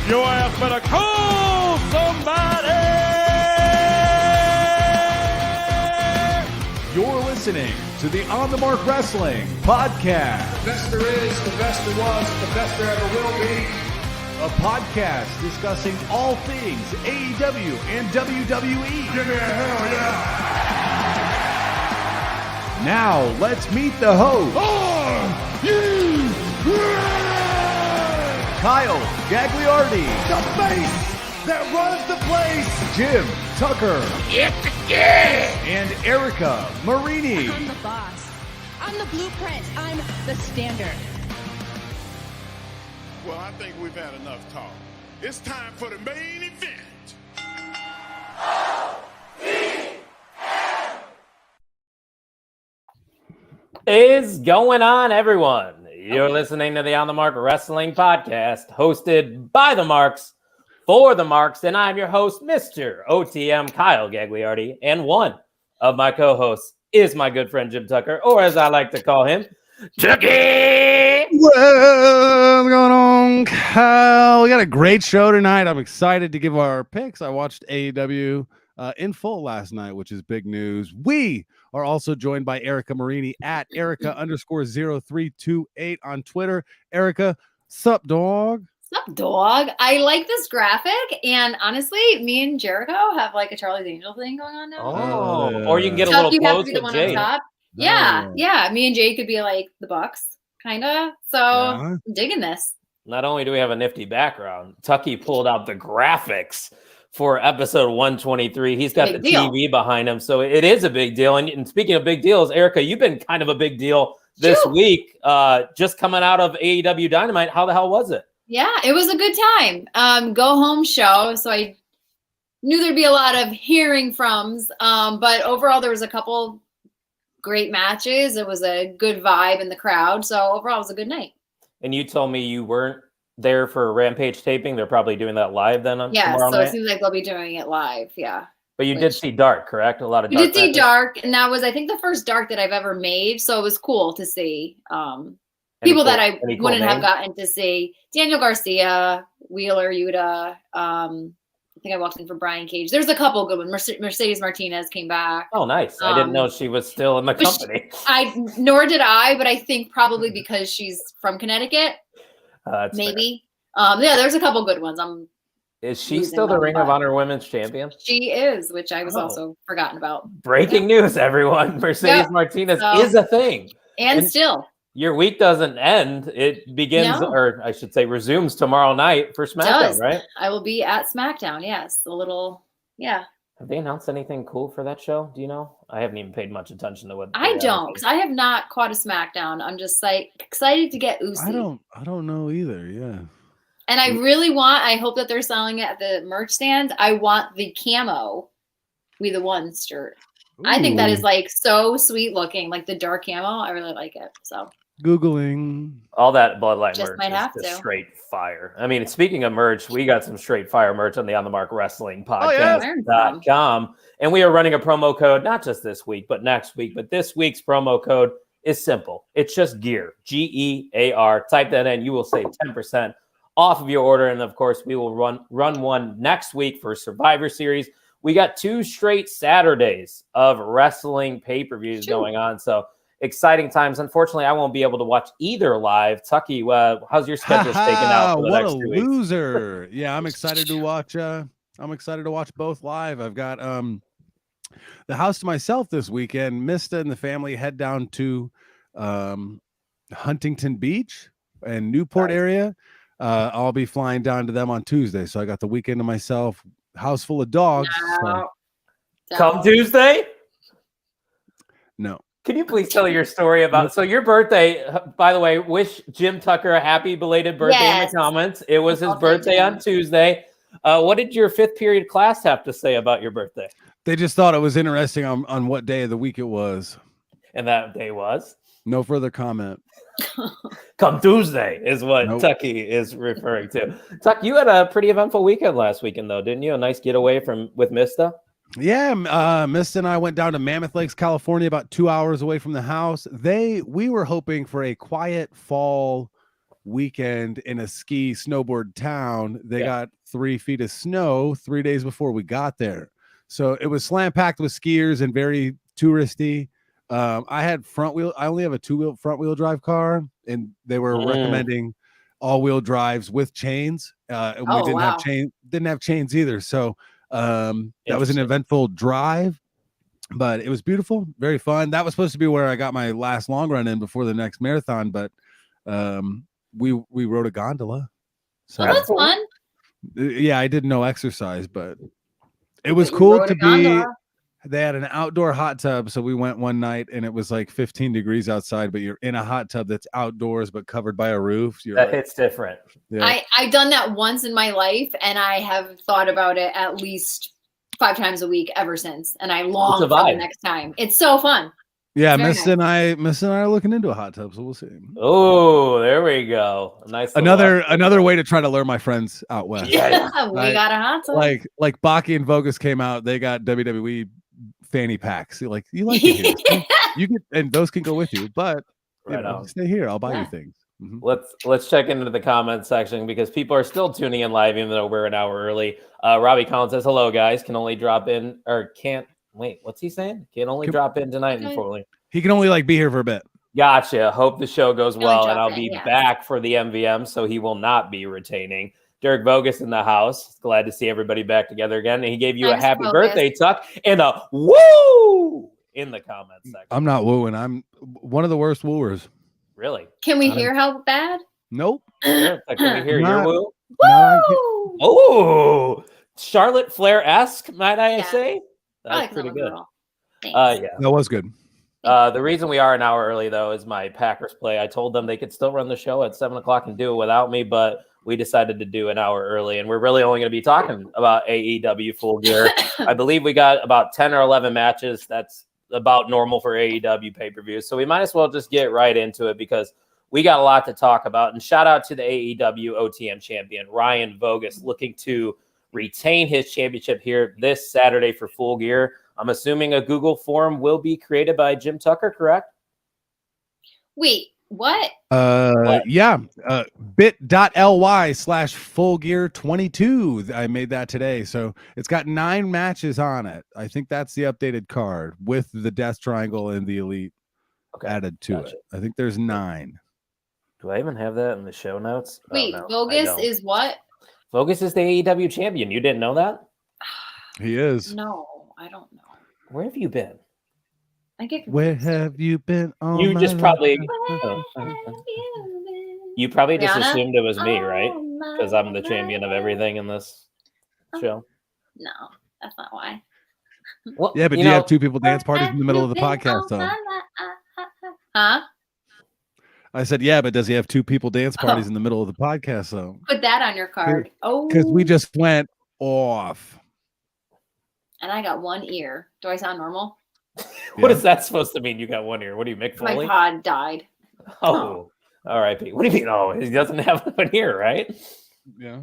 Your ass better call somebody! You're listening to the On the Mark Wrestling Podcast. The best there is, the best there was, the best there ever will be. A podcast discussing all things AEW and WWE. Give me a hell yeah! Now, let's meet the host. Kyle Gagliardi. The face that runs the place. Jim Tucker. And Erica Marini. I'm the boss. I'm the blueprint. I'm the standard. Well, I think we've had enough talk. It's time for the main event. Is going on, everyone? You're listening to the On the Mark Wrestling Podcast, hosted by the Marks, for the Marks, and I'm your host, Mr. OTM Kyle Gagliardi, and one of my co-hosts is my good friend Jim Tucker, or as I like to call him, Tucky! What's going on, Kyle? We got a great show tonight. I'm excited to give our picks. I watched AEW in full last night, which is big news. We are also joined by Erica Marini at Erica_0328 on Twitter. Erica, sup, dog? Sup, dog? I like this graphic, and honestly, me and Jericho have like a Charlie's Angel thing going on now. Oh, or you can get a Chuck, little you have to close be the with one Jade. on top. Yeah, yeah. Me and Jade could be like the Bucks, kind of. So, I'm digging this. Not only do we have a nifty background, Tucky pulled out the graphics for episode 123. He's got the TV behind him, so it is a big deal. And speaking of big deals, Erica, you've been kind of a big deal this week, just coming out of AEW Dynamite. How the hell was it? Yeah, it was a good time. Go home show, so I knew there'd be a lot of hearing froms, but overall there was a couple great matches. It was a good vibe in the crowd, so overall it was a good night. And you told me you weren't there for Rampage taping. They're probably doing that live then on tomorrow night? It seems like they'll be doing it live, yeah. But you did see Dark, correct? A lot of Dark. You did see Dark, and that was, I think, the first Dark that I've ever made, so it was cool to see people that I wouldn't have gotten to see. Daniel Garcia, Wheeler Yuta, I think I walked in for Brian Cage. There's a couple good ones. Mercedes Martinez came back. Oh, nice. I didn't know she was still in the company. Nor did I, but I think probably because she's from Connecticut. Maybe. Yeah, there's a couple good ones. Is she still the Ring of Honor Women's Champion? She is, which I was also forgotten about. Breaking news, everyone. Mercedes Martinez is a thing. And still. Your week doesn't end. It begins, or I should say resumes tomorrow night for SmackDown, right? I will be at SmackDown, yes. Have they announced anything cool for that show? Do you know? I haven't even paid much attention to what I don't, because I have not caught a SmackDown. I'm just like excited to get Uzi. I don't know either, yeah. And I really I hope that they're selling it at the merch stand. I want the camo We the One shirt. Ooh. I think that is like so sweet looking, like the dark camo. I really like it. So Googling. All that Bloodline just merch might have is straight fire. I mean, speaking of merch, we got some straight fire merch on the On the Mark Wrestling Podcast.com. And we are running a promo code, not just this week, but next week. But this week's promo code is simple. It's just GEAR, GEAR. Type that in. You will save 10% off of your order. And of course, we will run one next week for Survivor Series. We got 2 straight Saturdays of wrestling pay-per-views going on. So exciting times. Unfortunately, I won't be able to watch either live. Tucky, how's your schedule shaking out for the next 2 weeks? What a loser. Yeah, I'm excited to watch. I'm excited to watch both live. I've got the house to myself this weekend. Mista and the family head down to Huntington Beach and Newport area. I'll be flying down to them on Tuesday. So I got the weekend to myself. House full of dogs. No. Come Tuesday? No. Can you please tell your story about so your birthday? By the way, wish Jim Tucker a happy belated birthday in the comments. It was his birthday on Tuesday. What did your 5th period class have to say about your birthday? They just thought it was interesting on what day of the week it was. And that day was? No further comment. Come Tuesday is what Tucky is referring to. Tuck, you had a pretty eventful weekend last weekend, though, didn't you? A nice getaway with Mista. Yeah, Mista and I went down to Mammoth Lakes, California, about 2 hours away from the house. We were hoping for a quiet fall weekend in a ski snowboard town. They got 3 feet of snow 3 days before we got there. So it was slam packed with skiers and very touristy. I had front wheel. I only have a 2-wheel front wheel drive car, and they were recommending all wheel drives with chains. And we didn't have chains either. So that was an eventful drive, but it was beautiful, very fun. That was supposed to be where I got my last long run in before the next marathon, but we rode a gondola. So that's fun. Yeah, I did no exercise, but it was cool to be. They had an outdoor hot tub, so we went one night, and it was like 15 degrees outside, but you're in a hot tub that's outdoors but covered by a roof. Hits different. Yeah. I've done that once in my life, and I have thought about it at least 5 times a week ever since, and I long for the next time. It's so fun. Yeah, Miss and I are looking into a hot tub, so we'll see. Oh, there we go. Nice. Another way to try to lure my friends out west. Yeah, we got a hot tub. Like Baki and Vogus came out, they got WWE fanny packs. You like it here. You can, and those can go with you, but stay here. I'll buy you things. Mm-hmm. Let's check into the comment section because people are still tuning in live, even though we're an hour early. Robbie Collins says, "Hello, guys. Can only drop in or can't wait. What's he saying? Can only drop in tonight and Foley. He can only be here for a bit. Gotcha. Hope the show goes well, and I'll be back for the MVM, so he will not be retaining." Derek Vogus in the house. Glad to see everybody back together again. And he gave you a happy birthday, Tuck, and a woo in the comments section. I'm not wooing. I'm one of the worst wooers. Really? Can we hear how bad? Nope. Can we hear your woo? Woo! Oh, Charlotte Flair-esque, might I say? That's pretty good. That was good. The reason we are an hour early, though, is my Packers play. I told them they could still run the show at 7 o'clock and do it without me, but we decided to do an hour early, and we're really only going to be talking about AEW Full Gear. I believe we got about 10 or 11 matches. That's about normal for AEW pay-per-views. So we might as well just get right into it because we got a lot to talk about. And shout out to the AEW OTM champion, Ryan Vogus, looking to retain his championship here this Saturday for Full Gear. I'm assuming a Google form will be created by Jim Tucker, correct? Wait, what? Yeah. bit.ly/fullgear22. I made that today. So it's got 9 matches on it. I think that's the updated card with the Death Triangle and the Elite added to it. I think there's 9. Do I even have that in the show notes? Wait, Vogus is what? Vogus is the AEW champion. You didn't know that? He is. No, I don't know. Where have you been? Where have you been? You just probably you probably just assumed it was me, right? Because I'm the champion of everything in this show. No, that's not why. Well, yeah, but do you have 2 people dance parties in the middle of the podcast, though? Huh? I said, yeah, but does he have 2 people dance parties in the middle of the podcast, though? Put that on your card. Oh, because we just went off. And I got 1 ear. Do I sound normal? What is that supposed to mean? You got 1 ear. What do you make Foley? My pod died. Oh, all right, Pete. What do you mean? Oh, he doesn't have 1 ear, right? Yeah.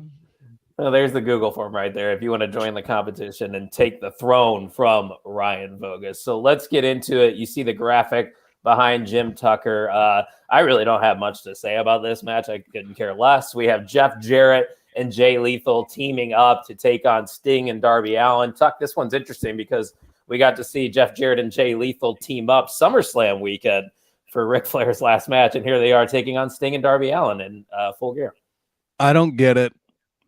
So there's the Google form right there if you want to join the competition and take the throne from Ryan Vogus. So let's get into it. You see the graphic behind Jim Tucker. I really don't have much to say about this match. I couldn't care less. We have Jeff Jarrett and Jay Lethal teaming up to take on Sting and Darby Allin. Tuck, this one's interesting because we got to see Jeff Jarrett and Jay Lethal team up SummerSlam weekend for Ric Flair's last match, and here they are taking on Sting and Darby Allin in Full Gear. I don't get it.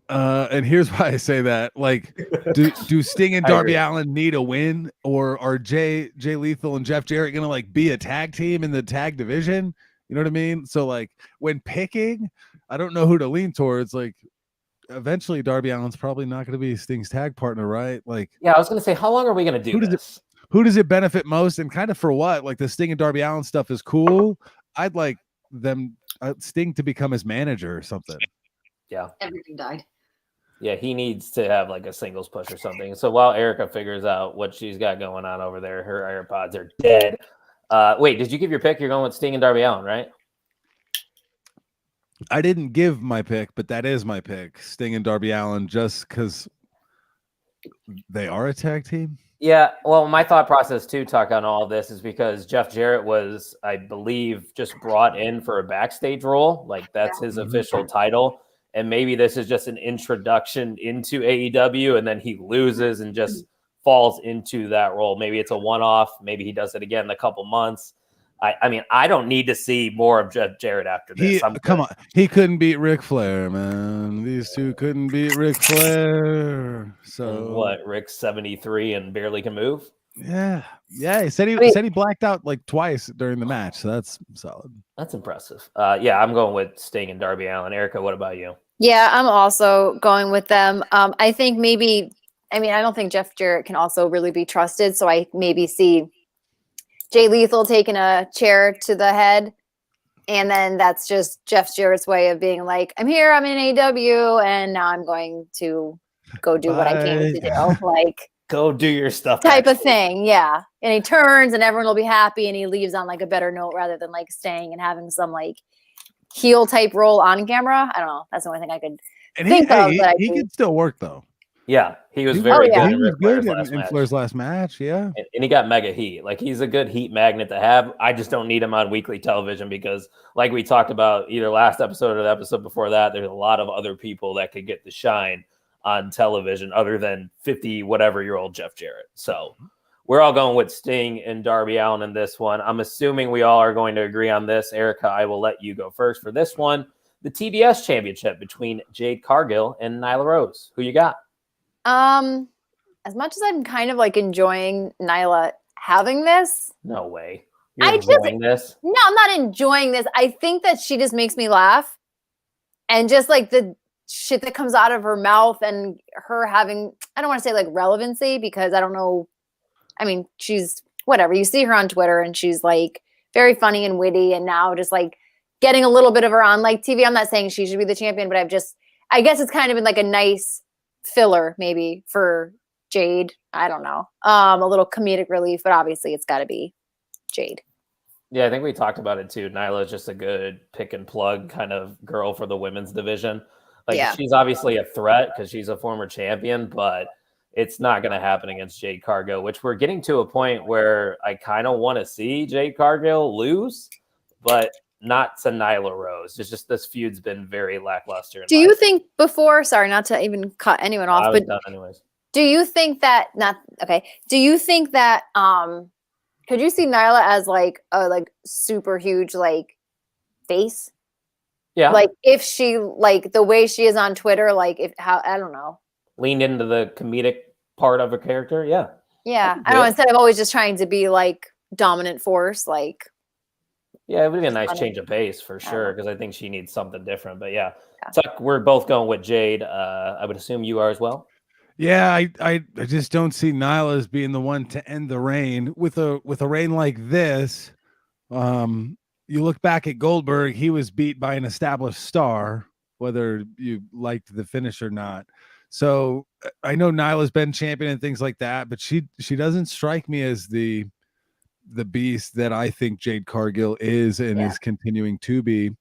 And here's why I say that. Like, do Sting and Darby Allin need a win, or are Jay Lethal and Jeff Jarrett gonna be a tag team in the tag division? You know what I mean? So when picking, I don't know who to lean towards. Eventually Darby Allin's probably not going to be Sting's tag partner, right? Yeah, I was going to say, how long are we going to do this? Who does it benefit most, and kind of for what? The Sting and Darby Allin stuff is cool. I'd like them Sting to become his manager or something. Yeah, everything died. Yeah, he needs to have a singles push or something. So while Erica figures out what she's got going on over there, her AirPods are dead. Wait, did you give your pick? You're going with Sting and Darby Allin, right? I didn't give my pick, but that is my pick. Sting and Darby Allin, just because they are a tag team. Yeah, well, my thought process too, Tuck, on all of this is because Jeff Jarrett was, I believe, just brought in for a backstage role. Like that's his official title. And maybe this is just an introduction into AEW, and then he loses and just falls into that role. Maybe it's a one-off. Maybe he does it again in a couple months. I mean, I don't need to see more of Jeff Jarrett after this. Come on. He couldn't beat Ric Flair, man. These two couldn't beat Ric Flair. So and what, Rick's 73 and barely can move? Yeah. He said he blacked out like twice during the match. So that's solid. That's impressive. Yeah, I'm going with Sting and Darby Allin. Erica, what about you? Yeah, I'm also going with them. I think I don't think Jeff Jarrett can also really be trusted. So I maybe see Jay Lethal taking a chair to the head. And then that's just Jeff Jarrett's way of being like, I'm here, I'm in AEW, and now I'm going to go do what I came to do. Like, go do your stuff. Type of thing, yeah. And he turns and everyone will be happy and he leaves on like a better note rather than like staying and having some like heel type role on camera. I don't know. That's the only thing I could think of. He could still work though. Yeah, he was very good. He was good in Flair's last match. Yeah, and he got mega heat. Like he's a good heat magnet to have. I just don't need him on weekly television because, like we talked about either last episode or the episode before that, there's a lot of other people that could get the shine on television other than 50-whatever-year-old Jeff Jarrett. So we're all going with Sting and Darby Allin in this one. I'm assuming we all are going to agree on this. Erica, I will let you go first for this one. The TBS Championship between Jade Cargill and Nyla Rose. Who you got? As much as I'm kind of like enjoying Nyla having this. No way. You're enjoying this? No, I'm not enjoying this. I think that she just makes me laugh. And just like the shit that comes out of her mouth and her having, I don't want to say like relevancy because I don't know. I mean, she's whatever. You see her on Twitter and she's like very funny and witty and now just like getting a little bit of her on like TV. I'm not saying she should be the champion, but I guess it's kind of been like a nice filler maybe for Jade. I don't know. A little comedic relief, but obviously it's got to be Jade. Yeah, I think we talked about it too. Nyla is just a good pick and plug kind of girl for the women's division. Like she's obviously a threat because she's a former champion, but it's not going to happen against Jade Cargill, which we're getting to a point where I kind of want to see Jade Cargill lose, but not to Nyla Rose. It's just this feud's been very lackluster. Do you think sorry, not to even cut anyone off, but done anyways. Do you think that could you see Nyla as like a like super huge like face? Yeah. Like if she like the way she is on Twitter, like I don't know. Leaned into the comedic part of her character. Yeah. Yeah. I don't know. Instead of always just trying to be like dominant force, like. Yeah, it would be a nice change of pace for sure because I think she needs something different. But yeah. Tuck, we're both going with Jade. I would assume you are as well. Yeah, I just don't see Nyla as being the one to end the reign with a reign like this. You look back at Goldberg, he was beat by an established star, whether you liked the finish or not. So I know Nyla's been champion and things like that, but she doesn't strike me as the beast that I think Jade Cargill is and is continuing to be.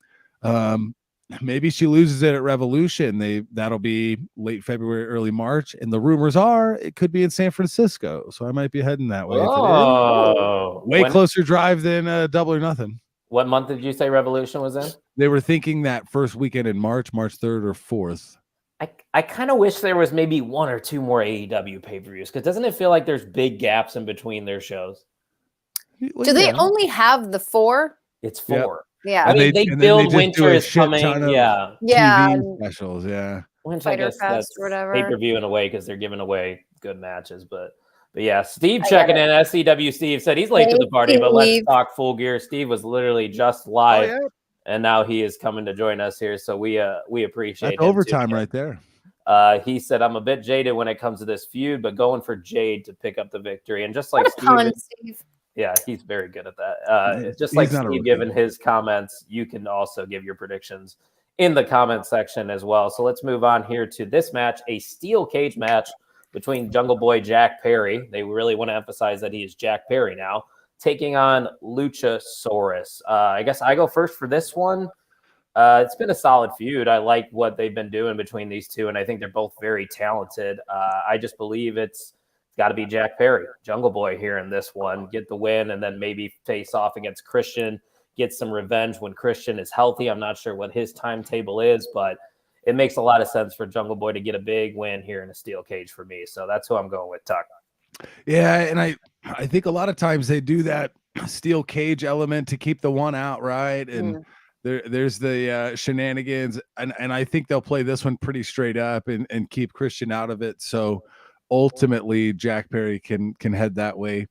Maybe she loses it at Revolution. That'll be late February, early March, and the rumors are it could be in San Francisco. So I might be heading that way. Oh, way closer drive than Double or Nothing. What month did you say Revolution was in? They were thinking that first weekend in March 3rd or 4th. I kind of wish there was maybe one or two more AEW pay-per-views because doesn't it feel like there's big gaps in between their shows? Do they only have the 4? It's 4. Yep. Yeah, I mean, they build Winter is coming. Yeah, TV specials. Yeah, Winter, I guess that's whatever pay-per-view in a way because they're giving away good matches. But yeah, Steve checking in. SCW Steve said he's late to the party, but let's talk Full Gear. Steve was literally just live, and now he is coming to join us here. So we appreciate that's overtime right there. He said, I'm a bit jaded when it comes to this feud, but going for Jade to pick up the victory. And just like Steve. Yeah, he's very good at that. Just like Steve giving his comments, you can also give your predictions in the comment section as well. So let's move on here to this match, a steel cage match between Jungle Boy Jack Perry. They really want to emphasize that he is Jack Perry now, taking on Luchasaurus. I guess I go first for this one. It's been a solid feud. I like what they've been doing between these two, and I think they're both very talented. I just believe it's It's got to be Jack Perry, Jungle Boy here in this one, get the win, and then maybe face off against Christian, get some revenge when Christian is healthy. I'm not sure what his timetable is, but it makes a lot of sense for Jungle Boy to get a big win here in a steel cage for me. So that's who I'm going with, Tuck. Yeah, and I think a lot of times they do that steel cage element to keep the one out, right? And there's the shenanigans, and I think they'll play this one pretty straight up and keep Christian out of it. So ultimately, Jack Perry can head that way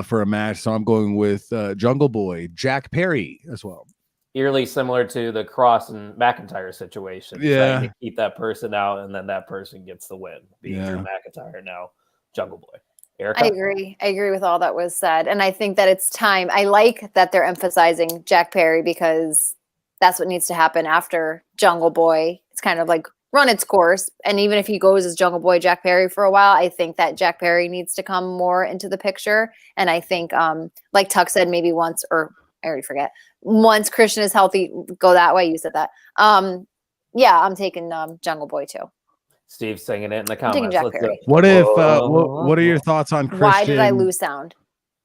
for a match. So I'm going with Jungle Boy, Jack Perry as well. Eerily similar to the Cross and McIntyre situation. Yeah, trying to keep that person out, and then that person gets the win. Being Drew McIntyre now, Jungle Boy. Erica? I agree with all that was said, and I think that it's time. I like that they're emphasizing Jack Perry because that's what needs to happen after Jungle Boy. It's kind of like run its course, and even if he goes as Jungle Boy Jack Perry for a while, I think that Jack Perry needs to come more into the picture. And I think, like Tuck said, maybe once, or I already forget. Once Christian is healthy, go that way. You said that. Yeah, I'm taking Jungle Boy too. Steve's singing it in the comments. What if? What are your thoughts on Christian? Why did I lose sound?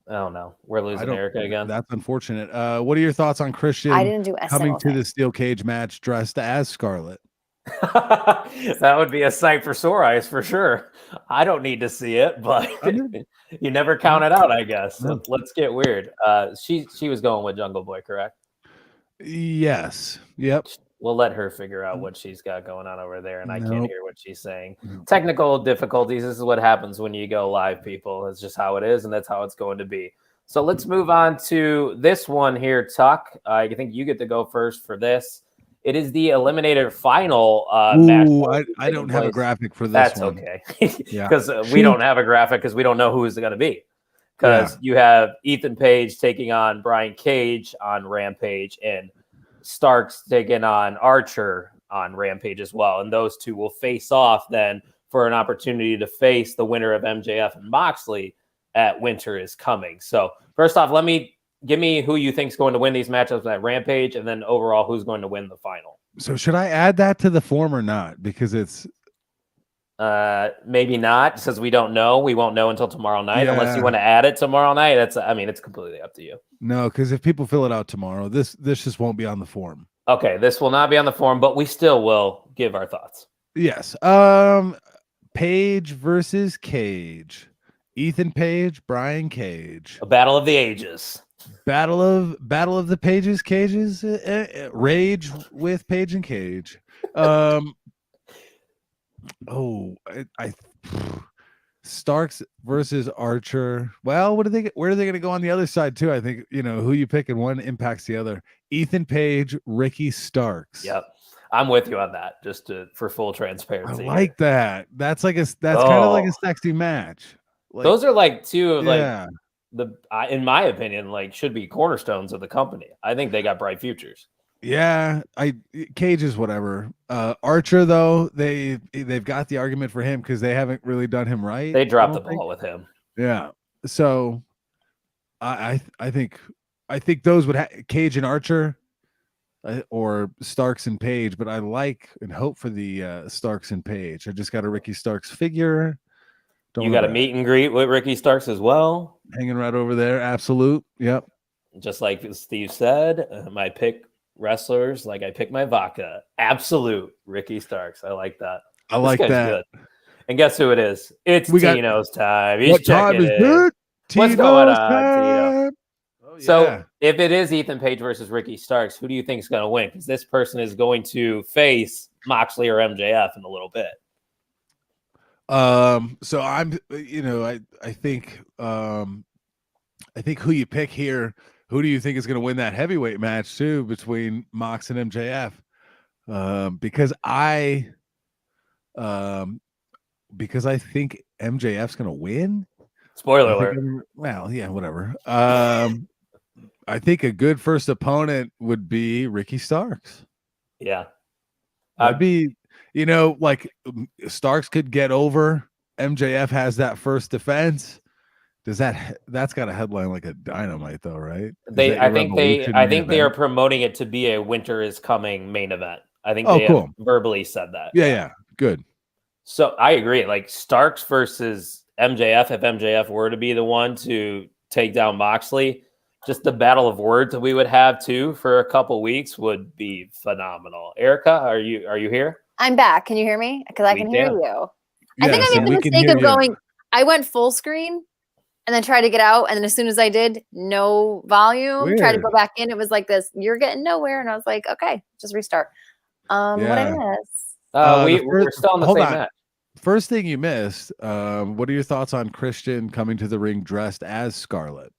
Oh no, we're losing Erica again. That's unfortunate. What are your thoughts on Christian? I didn't do coming to the steel cage match dressed as Scarlet. That would be a sight for sore eyes for sure. I don't need to see it, but you never count it out, I guess. So let's get weird. She was going with Jungle Boy, correct? Yes. Yep. We'll let her figure out what she's got going on over there, and I can't hear what she's saying. Technical difficulties. This is what happens when you go live, people. It's just how it is, and that's how it's going to be. So let's move on to this one here, Tuck. I think you get to go first for this. It is the Eliminator Final match. I don't have a graphic for this. That's one. Okay. Because we don't have a graphic because we don't know who is going to be. Because you have Ethan Page taking on Brian Cage on Rampage, and Starks taking on Archer on Rampage as well. And those two will face off then for an opportunity to face the winner of MJF and Moxley at Winter is Coming. So first off, give me who you think is going to win these matchups at Rampage, and then overall who's going to win the final. So should I add that to the form or not? Because it's maybe not, because we don't know. We won't know until tomorrow night, unless you want to add it tomorrow night. It's completely up to you. No, because if people fill it out tomorrow, this just won't be on the form. Okay, this will not be on the form, but we still will give our thoughts. Yes. Page versus Cage. Ethan Page, Brian Cage. A battle of the ages. Battle of the Pages, Cages, Rage with Page and Cage. Starks versus Archer. Well, where are they going to go on the other side too? I think who you pick and one impacts the other. Ethan Page, Ricky Starks. Yep, I'm with you on that. Just for full transparency. I like that. That's kind of like a sexy match. Those are like two of in my opinion, should be cornerstones of the company. I think they got bright futures. Yeah, Cage is whatever. Archer though, they've got the argument for him because they haven't really done him right. They dropped the ball with him. Yeah, so I think those would Cage and Archer, or Starks and Page. But I like and hope for the Starks and Page. I just got a Ricky Starks figure. You got a meet and greet with Ricky Starks as well, hanging right over there. Absolute. Yep. Just like Steve said, my pick wrestlers, like I pick my vodka. Absolute Ricky Starks. I like that. I like that. Good. And guess who it is? It's Tino's time. He's what time is it? What's going on, Tino? Oh, yeah. So if it is Ethan Page versus Ricky Starks, who do you think is going to win? Because this person is going to face Moxley or MJF in a little bit. So I'm, I think who you pick here. Who do you think is going to win that heavyweight match too between Mox and MJF? Because I think MJF's going to win. Spoiler alert. Well, yeah, whatever. I think a good first opponent would be Ricky Starks. Yeah. I'd be, Starks could get over. MJF has that first defense. That's got a headline like a Dynamite though, right? I think they are promoting it to be a Winter is Coming main event. I think they have verbally said that. Yeah, good. So I agree. Like Starks versus MJF, if MJF were to be the one to take down Moxley, just the battle of words that we would have too for a couple weeks would be phenomenal. Erica, are you here? I'm back. Can you hear me? Because I can hear you. Yes, I think I made the mistake of going. I went full screen and then tried to get out, and then as soon as I did, no volume. Weird. Tried to go back in. It was like this. You're getting nowhere, and I was like, okay, just restart. What I miss? We're still on the same match. First thing you missed. What are your thoughts on Christian coming to the ring dressed as Scarlet?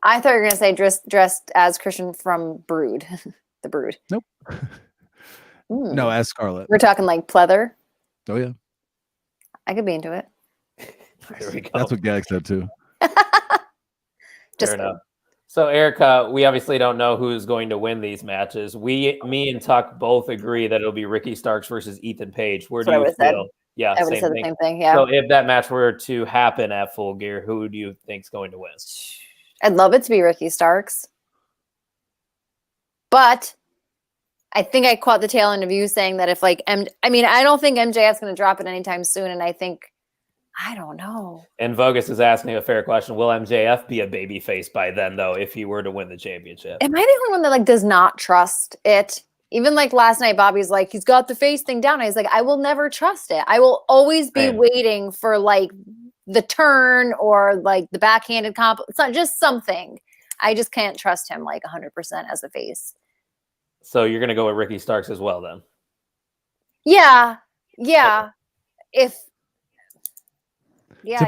I thought you were gonna say dressed as Christian from Brood, the Brood. Nope. No, as Scarlet. We're talking like pleather. Oh yeah, I could be into it. There we go. That's what Gag said too. Fair enough. So Erica, we obviously don't know who's going to win these matches. Me and Tuck both agree that it'll be Ricky Starks versus Ethan Page. Where do you feel? Yeah, I would have said the same thing. Yeah. So if that match were to happen at Full Gear, who do you think's going to win? I'd love it to be Ricky Starks, but I think I caught the tail end of you saying that if I don't think MJF's going to drop it anytime soon, and I don't know. And Vogus is asking a fair question: will MJF be a babyface by then, though, if he were to win the championship? Am I the only one that does not trust it? Even last night, Bobby's like, he's got the face thing down. I was like, I will never trust it. I will always be waiting for the turn or the backhanded comp. It's not just something. I just can't trust him 100% as a face. So you're going to go with Ricky Starks as well, then? Yeah. I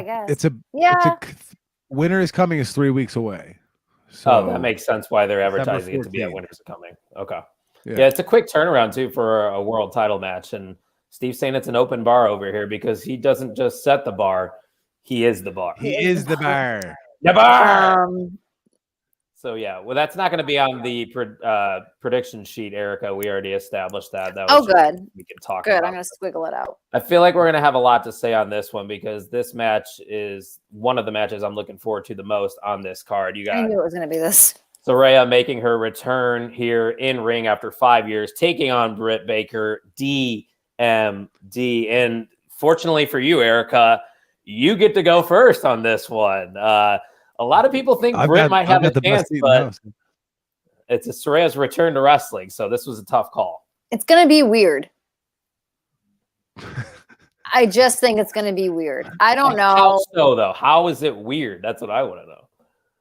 guess. Winter is Coming is 3 weeks away. So that makes sense why they're advertising it to be at Winter is Coming. Okay. Yeah, it's a quick turnaround too for a world title match. And Steve's saying it's an open bar over here because he doesn't just set the bar. He is the bar. He is the bar. The bar. So yeah, well, that's not going to be on the prediction sheet, Erica. We already established that. Good. We can talk. Good. About I'm going to squiggle it out. I feel like we're going to have a lot to say on this one because this match is one of the matches I'm looking forward to the most on this card. You got. I knew it was going to be this. Saraya making her return here in ring after 5 years, taking on Britt Baker, DMD, and fortunately for you, Erica, you get to go first on this one. A lot of people think Britt might have a chance, but it's a Saraya's return to wrestling, so this was a tough call. It's going to be weird. I just think it's going to be weird. I don't know. How so, though? How is it weird? That's what I want to know.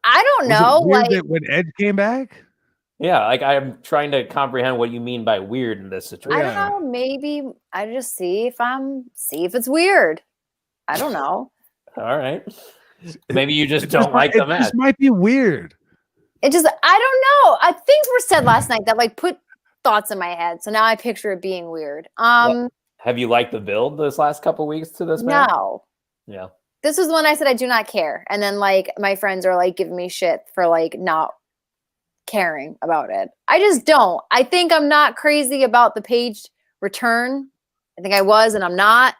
I don't know. Was it weird that when Edge came back? Yeah, I'm trying to comprehend what you mean by weird in this situation. I don't know. Maybe I just see if it's weird. I don't know. All right. Maybe you just don't like the match. This might be weird. I don't know. Things were said last night that put thoughts in my head. So now I picture it being weird. Have you liked the build this last couple weeks to this match? No. Yeah. This was when I said I do not care. And then my friends are giving me shit for not caring about it. I just don't. I think I'm not crazy about the Page return. I think I was and I'm not.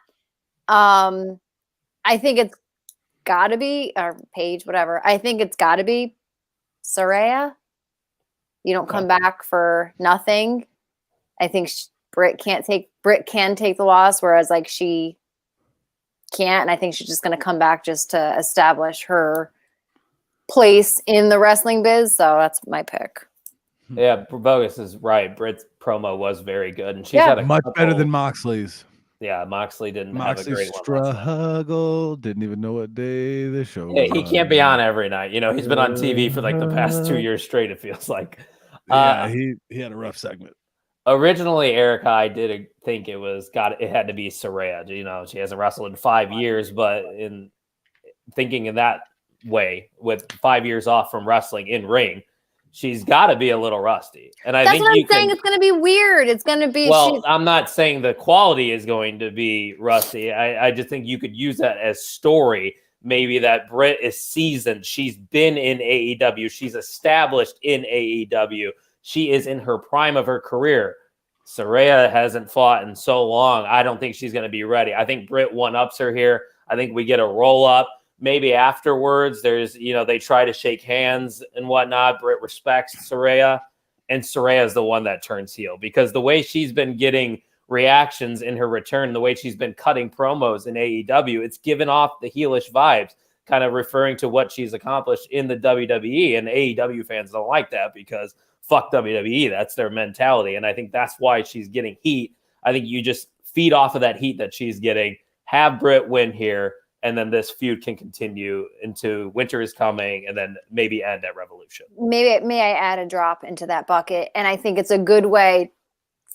I think it's gotta be, or Page, whatever. I think it's gotta be Saraya. You don't come back for nothing. I think Britt can take the loss, whereas she can't, and I think she's just going to come back just to establish her place in the wrestling biz. So that's my pick. Yeah, Bogus is right. Britt's promo was very good, and she's had a much better than Moxley's. Yeah, Moxley didn't have a great one. Struggle, didn't even know what day the show was. Yeah, he can't be on every night. He's been on TV for the past 2 years straight, it feels like. Yeah, he had a rough segment. Originally, Erica, I did think it had to be Saraya. She hasn't wrestled in 5 years, but in thinking in that way, with 5 years off from wrestling in ring, she's got to be a little rusty. And that's what I'm saying. It's going to be weird. It's going to be. Well, I'm not saying the quality is going to be rusty. I just think you could use that as story. Maybe that Britt is seasoned. She's been in AEW. She's established in AEW. She is in her prime of her career. Saraya hasn't fought in so long. I don't think she's going to be ready. I think Britt one-ups her here. I think we get a roll-up. Maybe afterwards, they try to shake hands and whatnot. Britt respects Saraya, and Saraya is the one that turns heel because the way she's been getting reactions in her return, the way she's been cutting promos in AEW, it's given off the heelish vibes, kind of referring to what she's accomplished in the WWE. And AEW fans don't like that because fuck WWE. That's their mentality. And I think that's why she's getting heat. I think you just feed off of that heat that she's getting, have Britt win here, and then this feud can continue into Winter is Coming and then maybe end at Revolution. May I add a drop into that bucket? And I think it's a good way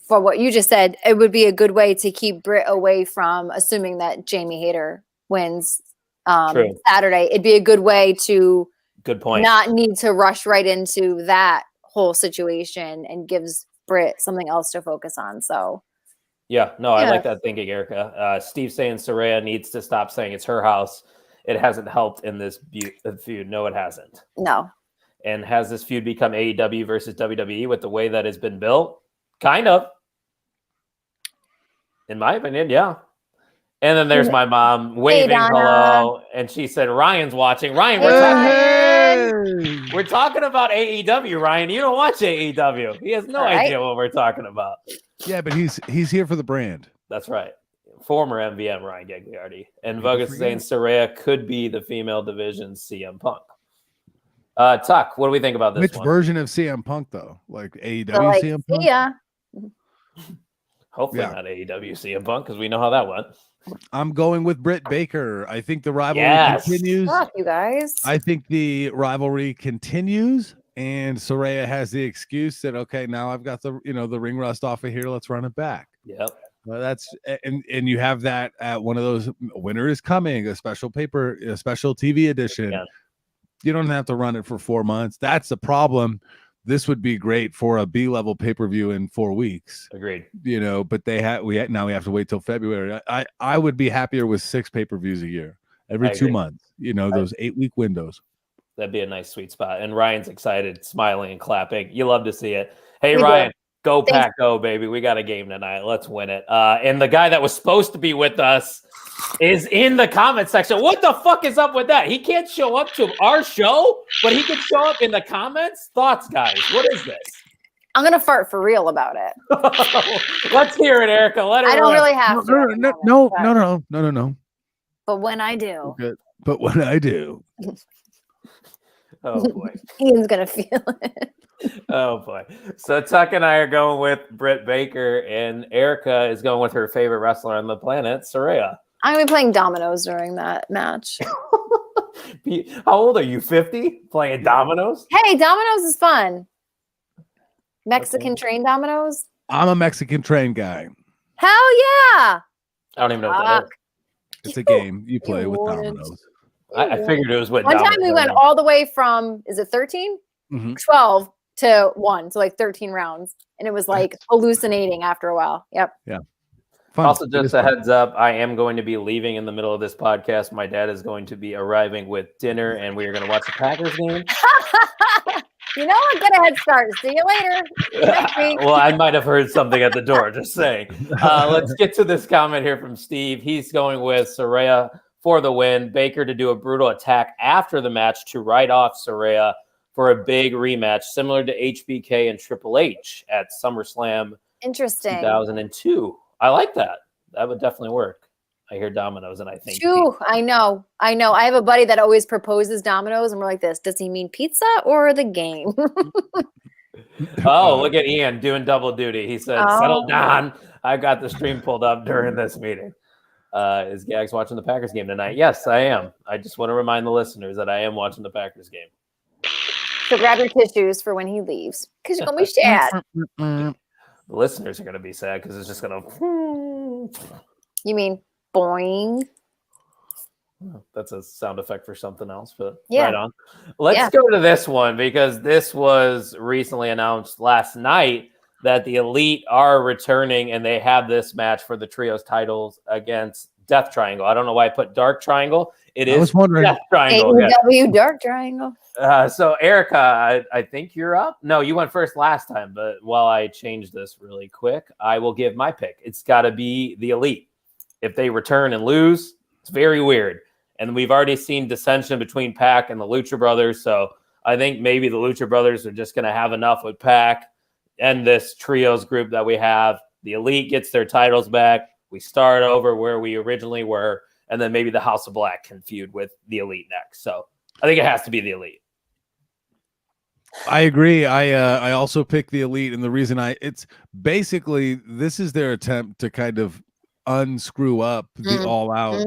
for what you just said. It would be a good way to keep Britt away from assuming that Jamie Hayter wins Saturday. It'd be a good way to not need to rush right into that whole situation and gives Britt something else to focus on. So I like that thinking, Erica. Steve saying Saraya needs to stop saying it's her house. It hasn't helped in this feud. No, it hasn't. No. And has this feud become AEW versus WWE with the way that it's been built? Kind of. In my opinion, yeah. And then there's my mom waving hello, and she said, Ryan's watching. Ryan, we're talking about AEW, Ryan. You don't watch AEW. He has no idea what we're talking about. Yeah, but he's here for the brand. That's right. Former MVM Ryan Gagliardi. And Vogus is saying Saraya could be the female division CM Punk. Tuck, what do we think about this Which one? version of CM Punk, though? Like AEW CM Punk? Yeah. Hopefully not AEW CM Punk, because we know how that went. I'm going with Britt Baker. I think the rivalry continues. Fuck you guys. I think the rivalry continues, and Saraya has the excuse that, okay, now I've got the the ring rust off of here. Let's run it back. Yep. Well, that's and you have that at one of those. Winter is Coming, a special TV edition. Yeah. You don't have to run it for 4 months. That's the problem. This would be great for a B-level pay-per-view in 4 weeks. Agreed. But we have to wait till February. I would be happier with 6 pay-per-views a year, every 2 months. Those 8-week windows. That'd be a nice sweet spot. And Ryan's excited, smiling and clapping. You love to see it. Hey, Ryan, go Pack, go, baby. We got a game tonight. Let's win it. And the guy that was supposed to be with us is in the comment section. What the fuck is up with that? He can't show up to our show, but he can show up in the comments. Thoughts, guys? What is this? I'm gonna fart for real about it. Let's hear it, Erica. Let her. I don't really have to. No. But when I do. Okay. But when I do. Oh boy. Ian's gonna feel it. Oh boy. So Tuck and I are going with Britt Baker, and Erica is going with her favorite wrestler on the planet, Saraya. I'm gonna be playing dominoes during that match. How old are you? 50? Playing dominoes? Hey, dominoes is fun. Mexican train dominoes. I'm a Mexican train guy. Hell yeah! I don't even know what that is. It's a game you play with dominoes. I figured it was with one time we went all the way from, is it 13? 12 to 1, so like 13 rounds, and it was like hallucinating after a while. Yep. Yeah. Fun. Also, just a heads up, I am going to be leaving in the middle of this podcast. My dad is going to be arriving with dinner, and we are going to watch the Packers game. You know what? Get a head start. See you later. Well, I might have heard something at the door. Just saying. Let's get to this comment here from Steve. He's going with Saraya for the win. Baker to do a brutal attack after the match to write off Saraya for a big rematch, similar to HBK and Triple H at SummerSlam 2002. I like that. That would definitely work. I hear dominoes, and I think I know. I have a buddy that always proposes dominoes, and we're like this. Does he mean pizza or the game? Oh, look at Ian doing double duty. He said, settle down. I got the stream pulled up during this meeting. Is Gags watching the Packers game tonight? Yes, I am. I just want to remind the listeners that I am watching the Packers game. So grab your tissues for when he leaves, because you're going to be sad. The listeners are going to be sad because it's just going to... You mean boing? That's a sound effect for something else, but yeah. Right on. Let's go to this one, because this was recently announced last night that the Elite are returning, and they have this match for the Trios titles against Death Triangle. I don't know why I put Dark Triangle. I was wondering. Death Triangle. AEW Dark Triangle. So, Erica, I think you're up. No, you went first last time, but while I change this really quick, I will give my pick. It's got to be the Elite. If they return and lose, it's very weird. And we've already seen dissension between Pac and the Lucha Brothers, so I think maybe the Lucha Brothers are just going to have enough with Pac and this Trios group that we have. The Elite gets their titles back. We start over where we originally were, and then maybe the House of Black can feud with the Elite next. So I think it has to be the Elite. I agree. I also picked the Elite, and the reason it's basically this is their attempt to kind of unscrew up the All Out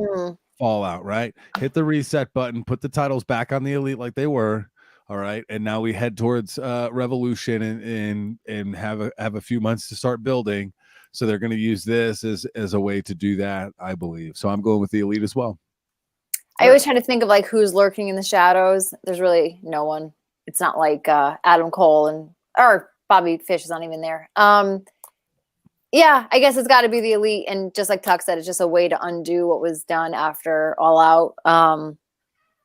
fallout, right? Hit the reset button, put the titles back on the Elite like they were. All right, and now we head towards Revolution and have a few months to start building. So they're going to use this as a way to do that, I believe. So I'm going with the Elite as well. I always try to think of like who's lurking in the shadows. There's really no one. It's not like Adam Cole or Bobby Fish is not even there. Yeah, I guess it's got to be the Elite. And just like Tuck said, it's just a way to undo what was done after All Out.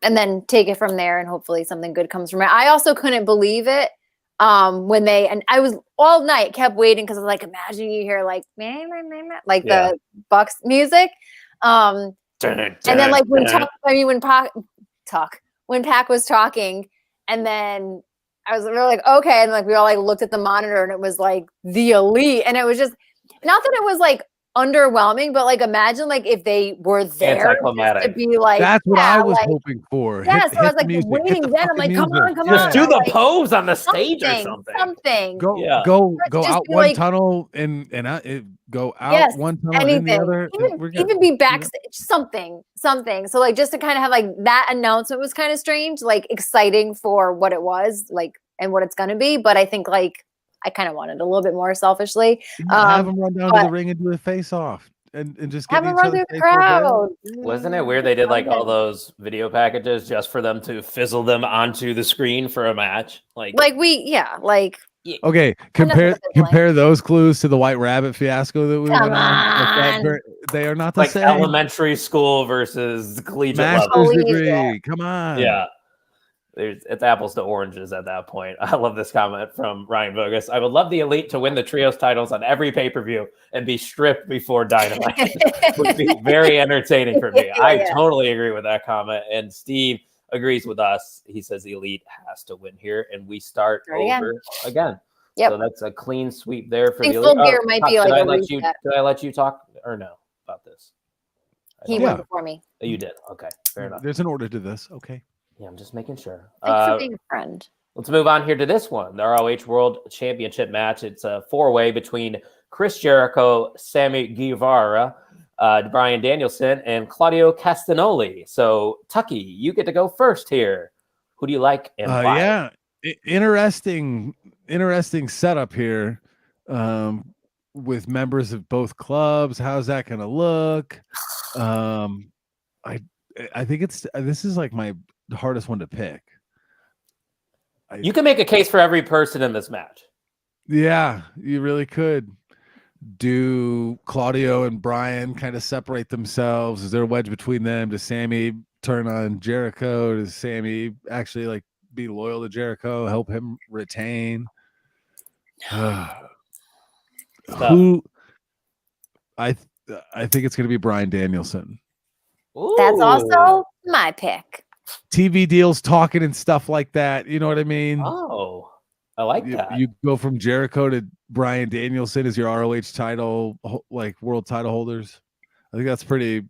And then take it from there and hopefully something good comes from it. I also couldn't believe it when and I was all night kept waiting because I was like, imagine you hear like the Bucks music. And then like when Pac was talking, and then we were like, okay, and like we all like looked at the monitor and it was like the Elite, and it was just not that it was like underwhelming, but like imagine like if they were there to be like that's what I was hoping for. Yeah, so I was like waiting then. I'm like, come on. Just do the pose on the stage or something. Something. Go out one like, tunnel and go out one tunnel and the other. Even be backstage, something. So like just to kind of have like that announcement was kind of strange, like exciting for what it was, like and what it's gonna be. But I think like I kind of wanted a little bit more selfishly. Have them run down to the ring and do a face off and just have them run through the crowd. Wasn't it weird they did like all those video packages just for them to fizzle them onto the screen for a match? Okay, compare those clues to the White Rabbit fiasco that we went on. They are not the same. Elementary school versus collegiate master's level. degree. Come on. Yeah. It's apples to oranges at that point. I love this comment from Ryan Bogus. I would love the Elite to win the trios titles on every pay-per-view and be stripped before Dynamite. Would be very entertaining for me. I totally agree with that comment. And Steve agrees with us. He says the Elite has to win here, and we start over again. Yep. So that's a clean sweep there for I think the Elite. Full Gear might be like a reset. Did I let you talk or no about this? He went before me. Oh, you did. Okay, fair enough. There's an order to this. Okay. Yeah, I'm just making sure. Thanks for being a friend. Let's move on here to this one, the ROH World Championship match. It's a four-way between Chris Jericho, Sammy Guevara, Bryan Danielson, and Claudio Castagnoli. So, Tucky, you get to go first here. Who do you like and why? Yeah, interesting setup here with members of both clubs. How's that going to look? I think this is like my hardest one to pick. You can make a case for every person in this match. Yeah, you really could. Do Claudio and Bryan kind of separate themselves? Is there a wedge between them? Does Sammy turn on Jericho? Does Sammy actually like be loyal to Jericho, help him retain? Who? I think it's going to be Bryan Danielson. Ooh. That's also my pick. TV deals, talking and stuff like that. You know what I mean? Oh, I like that. You go from Jericho to Bryan Danielson as your ROH title, like world title holders. I think that's pretty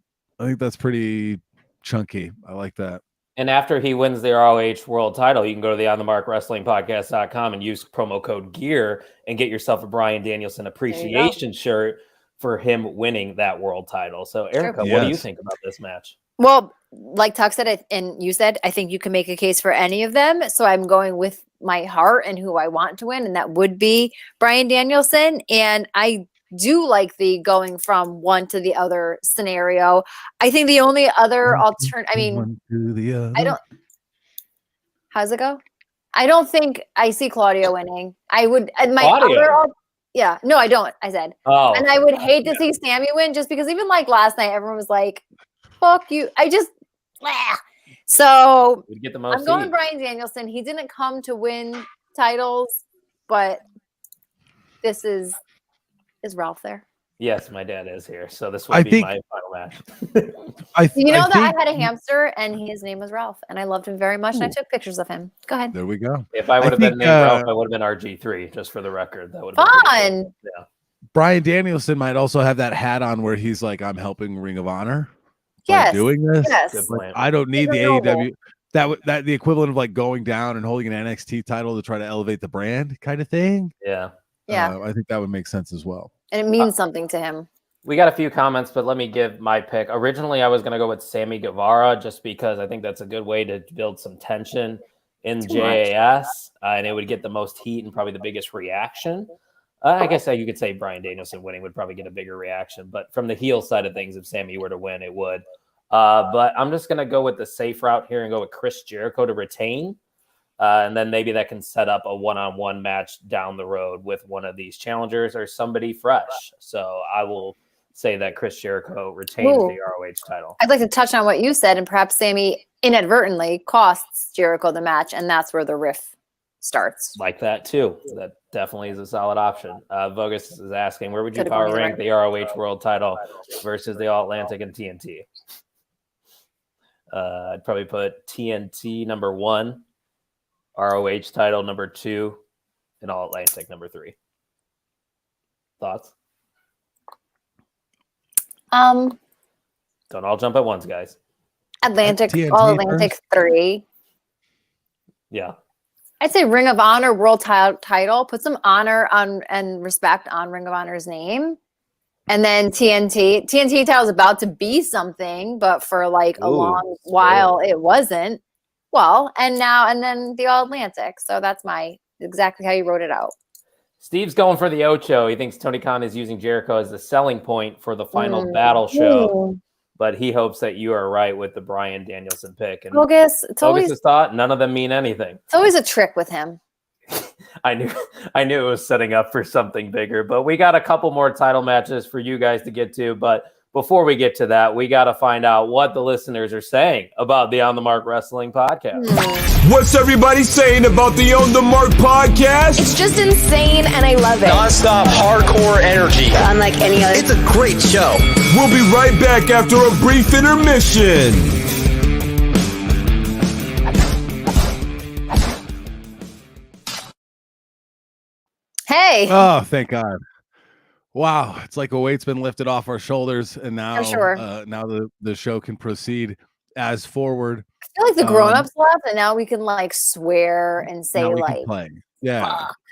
chunky. I like that. And after he wins the ROH world title, you can go to the onthemarkwrestlingpodcast.com and use promo code GEAR and get yourself a Bryan Danielson appreciation shirt for him winning that world title. So, Erica, what do you think about this match? Well, like Tuck said, and you said, I think you can make a case for any of them. So I'm going with my heart and who I want to win, and that would be Bryan Danielson. And I do like the going from one to the other scenario. I think the only other alternative, I don't. How's it go? I don't think I see Claudio winning. I would. Yeah, no, I don't. I said, and I would hate to see Sammy win, just because even like last night, everyone was like, "Fuck you!" So I'm going Bryan Danielson. He didn't come to win titles, but this is Ralph there. Yes, my dad is here, so this will be my final match. I had a hamster, and his name was Ralph, and I loved him very much, and I took pictures of him. Go ahead. There we go. If I would have been named Ralph, I would have been RG3, just for the record. That would have been fun. Yeah. Bryan Danielson might also have that hat on where he's like, I'm helping Ring of Honor Yes. doing this. Yes. Like, I don't need the AEW. That the equivalent of like going down and holding an NXT title to try to elevate the brand kind of thing. Yeah. I think that would make sense as well. And it means something to him. We got a few comments, but let me give my pick. Originally, I was going to go with Sammy Guevara just because I think that's a good way to build some tension in JAS, and it would get the most heat and probably the biggest reaction. I guess you could say Bryan Danielson winning would probably get a bigger reaction, but from the heel side of things, if Sammy were to win, it would. But I'm just going to go with the safe route here and go with Chris Jericho to retain. And then maybe that can set up a one-on-one match down the road with one of these challengers or somebody fresh. So I will say that Chris Jericho retains the ROH title. I'd like to touch on what you said, and perhaps Sammy inadvertently costs Jericho the match, and that's where the riff starts. Like that too. That definitely is a solid option. Vogus is asking, where would you power rank the ROH world title versus the All Atlantic and TNT? I'd probably put TNT number 1, ROH title number 2, and All Atlantic number 3. Thoughts? Don't all jump at once, guys. Atlantic, All Atlantic 3. Yeah. I'd say Ring of Honor world title. Put some honor on and respect on Ring of Honor's name. And then TNT title is about to be something, but for like a long while it wasn't. Well, and then the All Atlantic. So that's exactly how you wrote it out. Steve's going for the Ocho. He thinks Tony Khan is using Jericho as the selling point for the final battle show, but he hopes that you are right with the Bryan Danielson pick. And Focus's thought, none of them mean anything. It's always a trick with him. I knew it was setting up for something bigger, but we got a couple more title matches for you guys to get to. But before we get to that, we got to find out what the listeners are saying about the On the Mark Wrestling podcast. What's everybody saying about the On the Mark podcast? It's just insane, and I love it. Non-stop hardcore energy. Unlike any other. It's a great show. We'll be right back after a brief intermission. Hey. Oh, thank God. Wow, it's like a weight's been lifted off our shoulders, and now, now the show can proceed as forward. I feel like the grown-ups left, and now we can like swear and say like, fuck.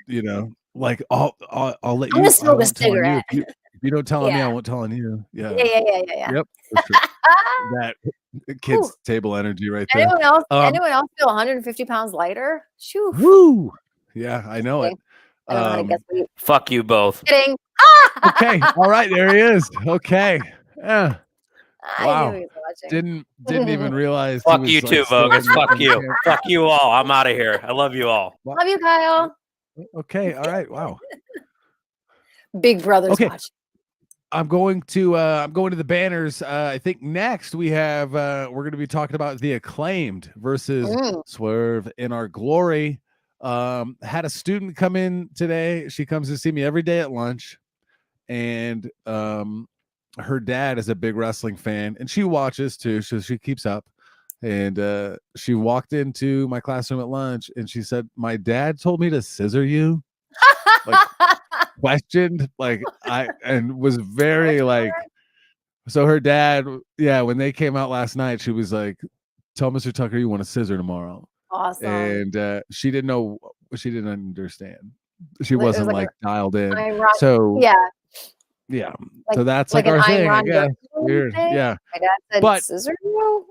You know, like I'll let you. I'm gonna smoke a cigarette. If you don't tell me, I won't tell you. Yeah. Yep. That kids table energy right there. Anyone else feel 150 pounds lighter? Shoo. Woo. Yeah, I know it. Fuck you both. Kidding. Okay. All right. There he is. Okay. Yeah. Wow. Didn't even realize. Fuck you too, Vogus. Fuck you. Fuck you all. I'm out of here. I love you all. Love you, Kyle. Okay. All right. Wow. Big Brother's watch. I'm going to the banners. I think next we have we're going to be talking about the Acclaimed versus Swerve in Our Glory. Had a student come in today. She comes to see me every day at lunch, and her dad is a big wrestling fan, and she watches too, so she keeps up. And she walked into my classroom at lunch, and she said, "My dad told me to scissor you." Like, questioned, like, and was very like. So her dad, when they came out last night, she was like, "Tell Mr. Tucker you want a scissor tomorrow." Awesome. And she didn't know. She didn't understand. She wasn't like dialed in. So yeah. So that's like our thing. I guess. Weird. Yeah. My dad said scissor you.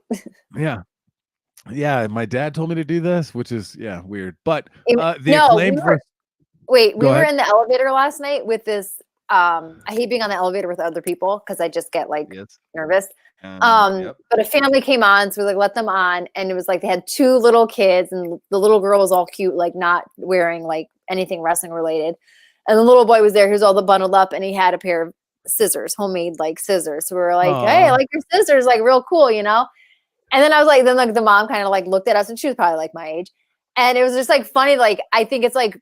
Yeah. My dad told me to do this, which is weird. But we were in the elevator last night with this. I hate being on the elevator with other people because I just get like nervous. But a family came on, so we like let them on, and it was like they had 2 little kids, and the little girl was all cute, like not wearing like anything wrestling related, and the little boy was there. He was all bundled up, and he had a pair of scissors, homemade like scissors. So we were like, "Hey, I like your scissors, like real cool, you know." And then I was like, the mom kind of like looked at us, and she was probably like my age, and it was just like funny. Like I think it's like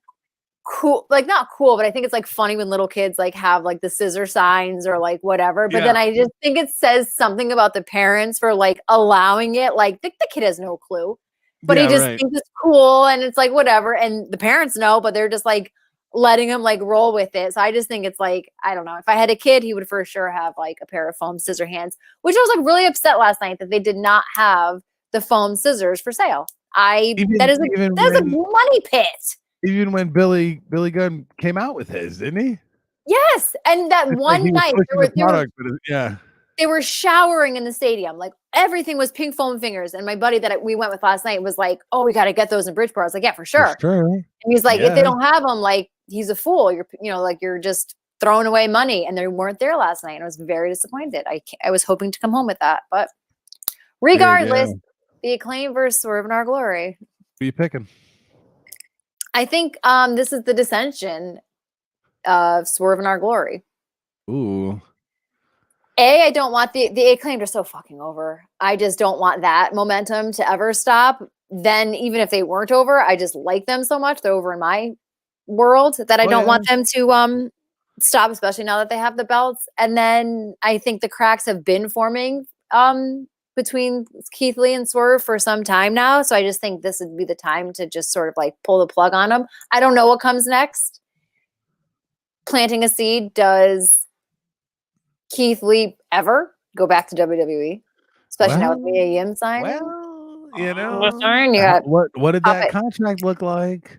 cool, like not cool, but I think it's like funny when little kids like have like the scissor signs or like whatever. But then I just think it says something about the parents for like allowing it. Like the kid has no clue, but he just thinks it's cool, and it's like whatever. And the parents know, but they're just like, letting him like roll with it. So I just think it's like, I don't know. If I had a kid, he would for sure have like a pair of foam scissor hands, which I was like really upset last night that they did not have the foam scissors for sale. That is a money pit. Even when Billy Gunn came out with his, didn't he? Yes, and that one night they were showering in the stadium. Like everything was pink foam fingers. And my buddy that we went with last night was like, "Oh, we got to get those in Bridgeport." I was like, "Yeah, for sure." And he's like, "If they don't have them, like he's a fool. You're just throwing away money." And they weren't there last night, and I was very disappointed. I was hoping to come home with that, but regardless, the Acclaim versus Swerve in Our Glory. Who are you picking? I think this is the dissension of Swerve in Our Glory. Ooh. I don't want the Acclaimed are so fucking over. I just don't want that momentum to ever stop. Then even if they weren't over, I just like them so much. They're over in my world that I don't want them to stop, especially now that they have the belts. And then I think the cracks have been forming between Keith Lee and Swerve for some time now. So I just think this would be the time to just sort of like pull the plug on them. I don't know what comes next. Planting a seed. Does Keith Lee ever go back to WWE? Especially now with the AEM sign. Well, what did that contract look like?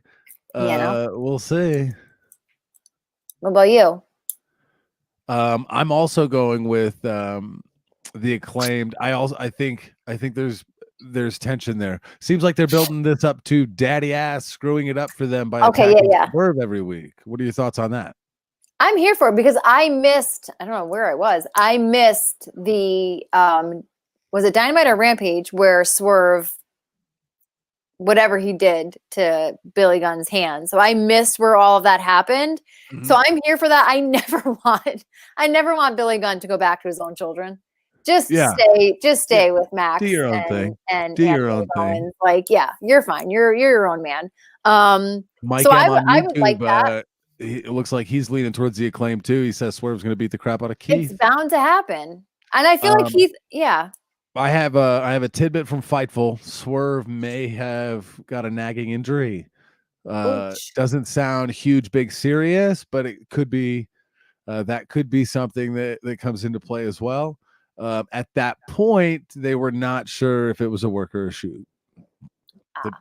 We'll see. What about you? I'm also going with the Acclaimed. I think there's tension there. Seems like they're building this up to daddy ass screwing it up for them by attacking Swerve every week. What are your thoughts on that? I'm here for it because I don't know where I was. I missed the was it Dynamite or Rampage where Swerve, whatever he did to Billy Gunn's hand. So I missed where all of that happened. Mm-hmm. So I'm here for that. I never want Billy Gunn to go back to his own children. Just stay with Max. Do your own thing. And do your own thing. Like, yeah, you're fine. You're your own man. Mike, so I would like that. It looks like he's leaning towards the Acclaim too. He says Swerve's going to beat the crap out of Keith. It's bound to happen, and I feel like Keith. Yeah. I have a tidbit from Fightful. Swerve may have got a nagging injury. Doesn't sound huge, big, serious, but it could be. That could be something that comes into play as well. At that point, they were not sure if it was a work or a shoot.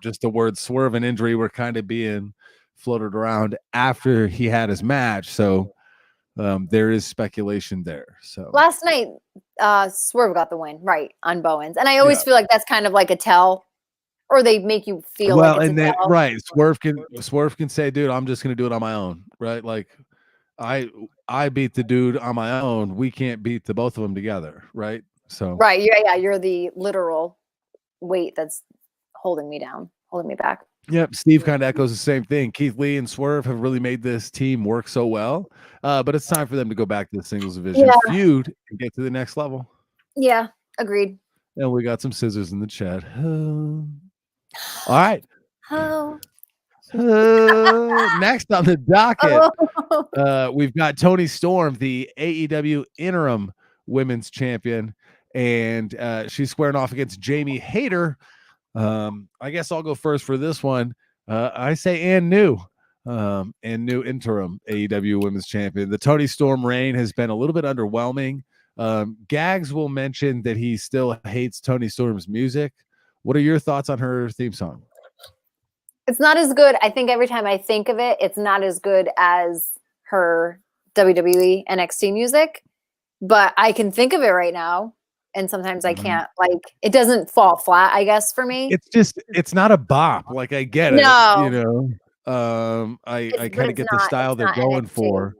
Just the word Swerve and injury were kind of being floated around after he had his match, so there is speculation there. So last night Swerve got the win right on Bowens, and I always feel like that's kind of like a tell, or they make you feel well, like and then tell. Right, Swerve can say, dude, I'm just gonna do it on my own, right? Like I beat the dude on my own, we can't beat the both of them together, right? So right, you're the literal weight that's holding me down, holding me back. Yep, Steve kind of echoes the same thing. Keith Lee and Swerve have really made this team work so well, but it's time for them to go back to the singles division feud and get to the next level. Yeah, agreed. And we got some scissors in the chat. All right. Next on the docket, we've got Toni Storm, the AEW interim women's champion, and she's squaring off against Jamie Hayter. I guess I'll go first for this one. I say and new interim AEW Women's Champion. The Toni Storm reign has been a little bit underwhelming. Gags will mention that he still hates Toni Storm's music. What are your thoughts on her theme song? It's not as good. I think every time I think of it, it's not as good as her WWE NXT music, but I can think of it right now. And sometimes I can't, like, it doesn't fall flat, I guess, for me. It's not a bop. Like, I get it. No. I kind of get the style they're going for,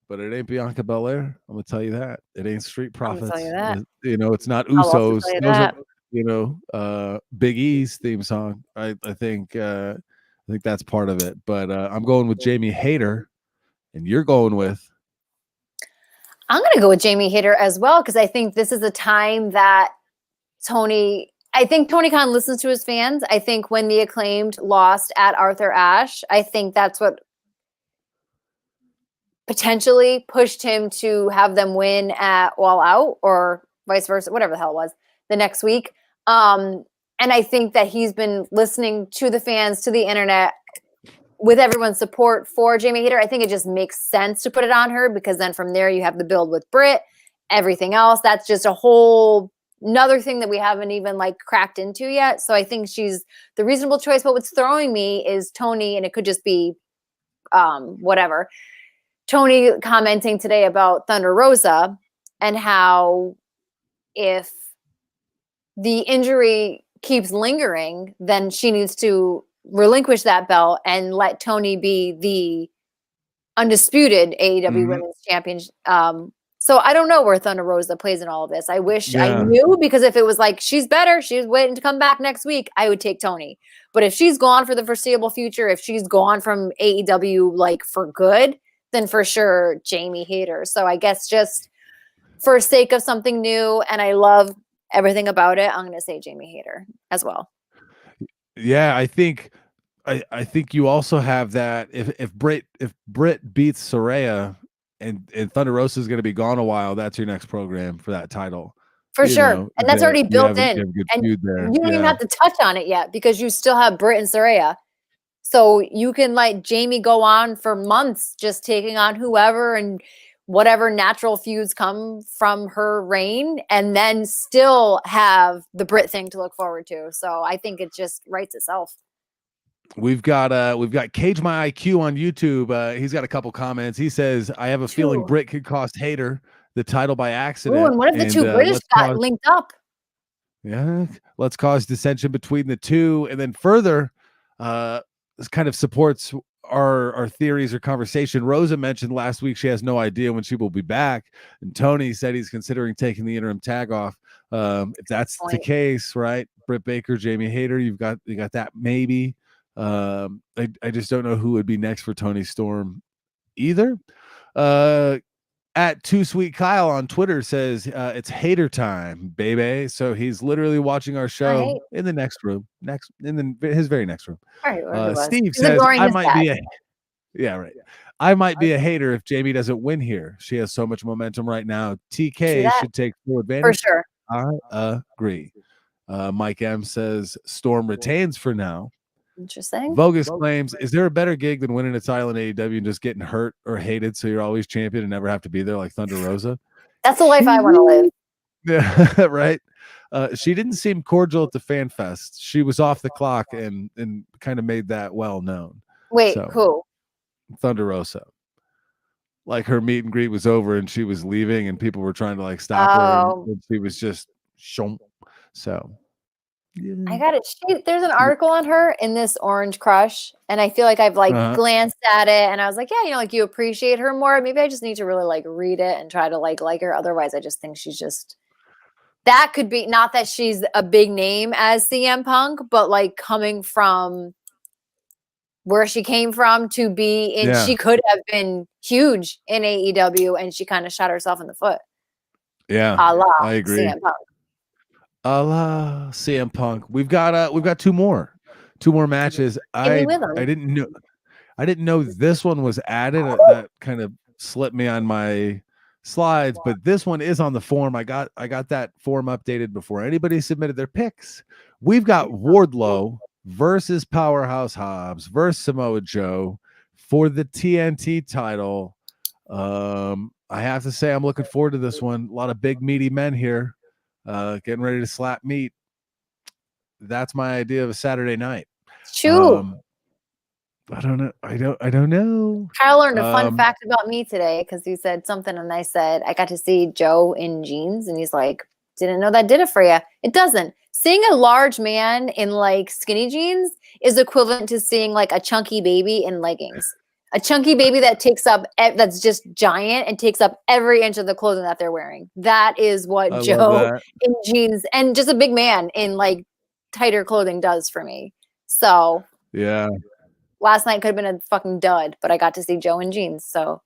but it ain't Bianca Belair. I'm going to tell you that. It ain't Street Profits. It's not Usos. Those are, Big E's theme song. I think that's part of it. But I'm going with Jamie Hayter, and you're going with. I'm going to go with Jamie Hayter as well, because I think this is a time that Tony Khan listens to his fans. I think when the Acclaimed lost at Arthur Ashe, I think that's what potentially pushed him to have them win at All Out or vice versa, whatever the hell it was, the next week. And I think that he's been listening to the fans, to the internet, with everyone's support for Jamie Hayter, I think it just makes sense to put it on her, because then from there you have the build with Britt, everything else. That's just a whole another thing that we haven't even like cracked into yet. So I think she's the reasonable choice. But what's throwing me is Toni, and it could just be whatever. Toni commenting today about Thunder Rosa and how if the injury keeps lingering, then she needs to relinquish that belt and let Toni be the undisputed AEW Women's Champion. So I don't know where Thunder Rosa plays in all of this. I wish I knew, because if it was like she's better, she's waiting to come back next week, I would take Toni. But if she's gone for the foreseeable future, if she's gone from AEW like for good, then for sure Jamie Hayter. So I guess just for sake of something new, and I love everything about it, I'm going to say Jamie Hayter as well. Yeah, I think you also have that if Britt beats Saraya and Thunder Rosa is going to be gone a while, that's your next program for that title. For sure. And that's already built in. And you don't even have to touch on it yet, because you still have Britt and Saraya. So you can let Jamie go on for months just taking on whoever and whatever natural feuds come from her reign, and then still have the Britt thing to look forward to. So I think it just writes itself. We've got Cage My IQ on YouTube. He's got a couple comments. He says, I have a feeling Britt could cost Hayter the title by accident. Ooh, and what if the two British got linked up? Yeah, let's cause dissension between the two. And then further, this kind of supports our theories or conversation. Rosa mentioned last week she has no idea when she will be back. And Toni said he's considering taking the interim tag off. If that's the case, right? Britt Baker, Jamie Hayter, you got that maybe. I just don't know who would be next for Toni Storm either. At Too Sweet Kyle on Twitter says it's Hayter time, baby. So he's literally watching our show in the next room, his very next room. Steve says I might be I might be a hater if Jamie doesn't win here. She has so much momentum right now. TK should take full advantage. For sure. I agree. Mike M says Storm retains for now. Interesting. Vogus claims, is there a better gig than winning a title in AEW and just getting hurt or hated so you're always champion and never have to be there like Thunder Rosa? That's the life I want to live. Yeah, right. She didn't seem cordial at the Fan Fest. She was off the clock and kind of made that well known. Wait, who? Thunder Rosa. Like her meet and greet was over and she was leaving and people were trying to like stop her. And she was just shomp. So I got it. There's an article on her in this Orange Crush, and I feel like I've like glanced at it, and I was like, yeah, like you appreciate her more. Maybe I just need to really like read it and try to like her. Otherwise, I just think she's just that could be not that she's a big name as CM Punk, but like coming from where she came from to be in, she could have been huge in AEW, and she kind of shot herself in the foot. Yeah, I agree. CM Punk. CM Punk. We've got two more matches. I didn't know this one was added. That kind of slipped me on my slides, but this one is on the form. I got that form updated before anybody submitted their picks. We've got Wardlow versus Powerhouse Hobbs versus Samoa Joe for the TNT title. I have to say I'm looking forward to this one. A lot of big meaty men here. Getting ready to slap meat. That's my idea of a Saturday night. True. I don't know. I don't know. Kyle learned a fun fact about me today because he said something and I said, I got to see Joe in jeans, and he's like, didn't know that did it for you. It doesn't. Seeing a large man in like skinny jeans is equivalent to seeing like a chunky baby in leggings. A chunky baby that that's just giant and takes up every inch of the clothing that they're wearing. That is what Joe in jeans and just a big man in like tighter clothing does for me. So yeah, last night could have been a fucking dud, but I got to see Joe in jeans, so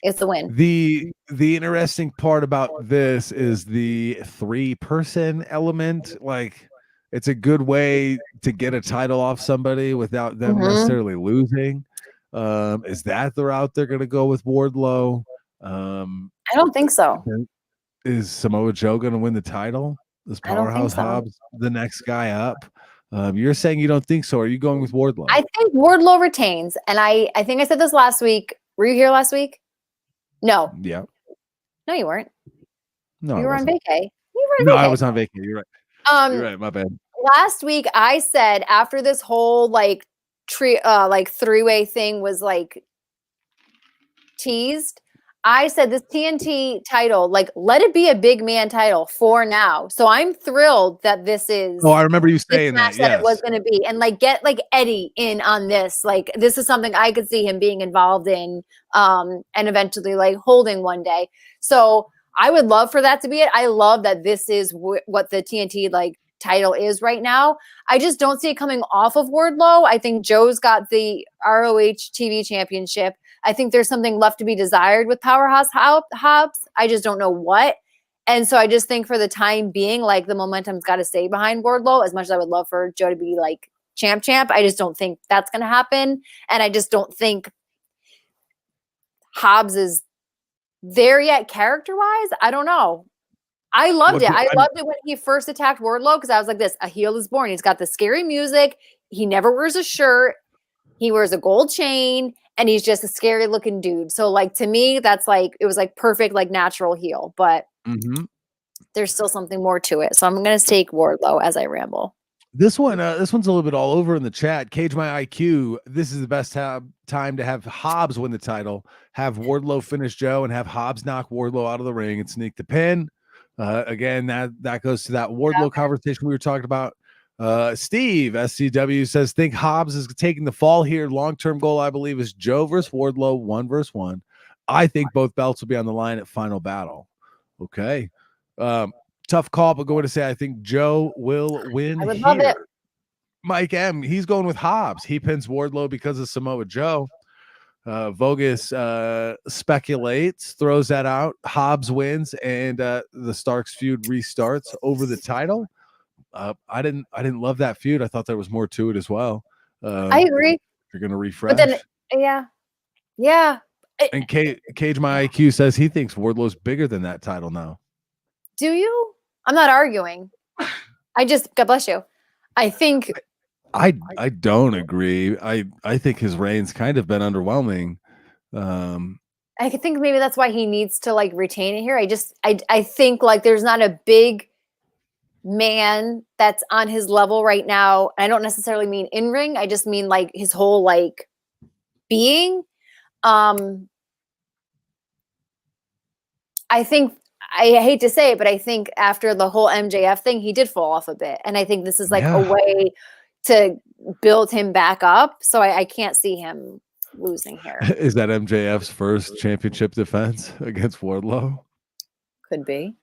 it's the win. The interesting part about this is the 3-person element. Like, it's a good way to get a title off somebody without them necessarily losing. Is that the route they're going to go with Wardlow? I don't think so. Is Samoa Joe going to win the title? Is Powerhouse Hobbs the next guy up? You're saying you don't think so. Are you going with Wardlow? I think Wardlow retains. And I think I said this last week. Were you here last week? No. Yeah. No, you weren't. No, you were on vacay. I was on vacay. You're right. You're right. My bad. Last week I said after this whole like three-way thing was like teased, I said this TNT title, like, let it be a big man title for now. So I'm thrilled that this is. Oh, I remember you saying that. Yes. It was going to be, and like get like Eddie in on this. Like this is something I could see him being involved in, and eventually like holding one day. So I would love for that to be it. I love that this is what the TNT like title is right now. I just don't see it coming off of Wardlow. I think Joe's got the ROH TV championship. I think there's something left to be desired with Powerhouse Hobbs. I just don't know what. And so I just think for the time being, like the momentum's got to stay behind Wardlow. As much as I would love for Joe to be like champ, I just don't think that's going to happen. And I just don't think Hobbs is there yet character-wise. I don't know. I loved it. I loved it when he first attacked Wardlow because I was like this, a heel is born. He's got the scary music. He never wears a shirt. He wears a gold chain. And he's just a scary looking dude. So like, to me, that's like, it was like perfect, like natural heel, but there's still something more to it. So I'm going to take Wardlow as I ramble. This one's a little bit all over in the chat. Cage My IQ. This is the best time to have Hobbs win the title, have Wardlow finish Joe, and have Hobbs knock Wardlow out of the ring and sneak the pin. Again, that goes to that Wardlow conversation we were talking about. Steve SCW says, think Hobbs is taking the fall here. Long-term goal, I believe, is Joe versus Wardlow, 1-1. I think both belts will be on the line at Final Battle. Okay. Tough call, but going to say I think Joe will win. I would love it. Mike M, he's going with Hobbs. He pins Wardlow because of Samoa Joe. Vogus speculates, throws that out. Hobbs wins, and the Starks feud restarts over the title. I didn't love that feud. I thought there was more to it as well. I agree. You're gonna refresh. But then, yeah. And Cage My IQ says he thinks Wardlow's bigger than that title now. Do you? I'm not arguing. God bless you. I think I don't agree. I think his reign's kind of been underwhelming. I think maybe that's why he needs to like retain it here. I think like there's not a big man that's on his level right now. I don't necessarily mean in ring. I just mean like his whole like being. I think, I hate to say it, but I think after the whole MJF thing, he did fall off a bit. And I think this is like a way to build him back up. So I can't see him losing here. Is that MJF's first championship defense against Wardlow? Could be.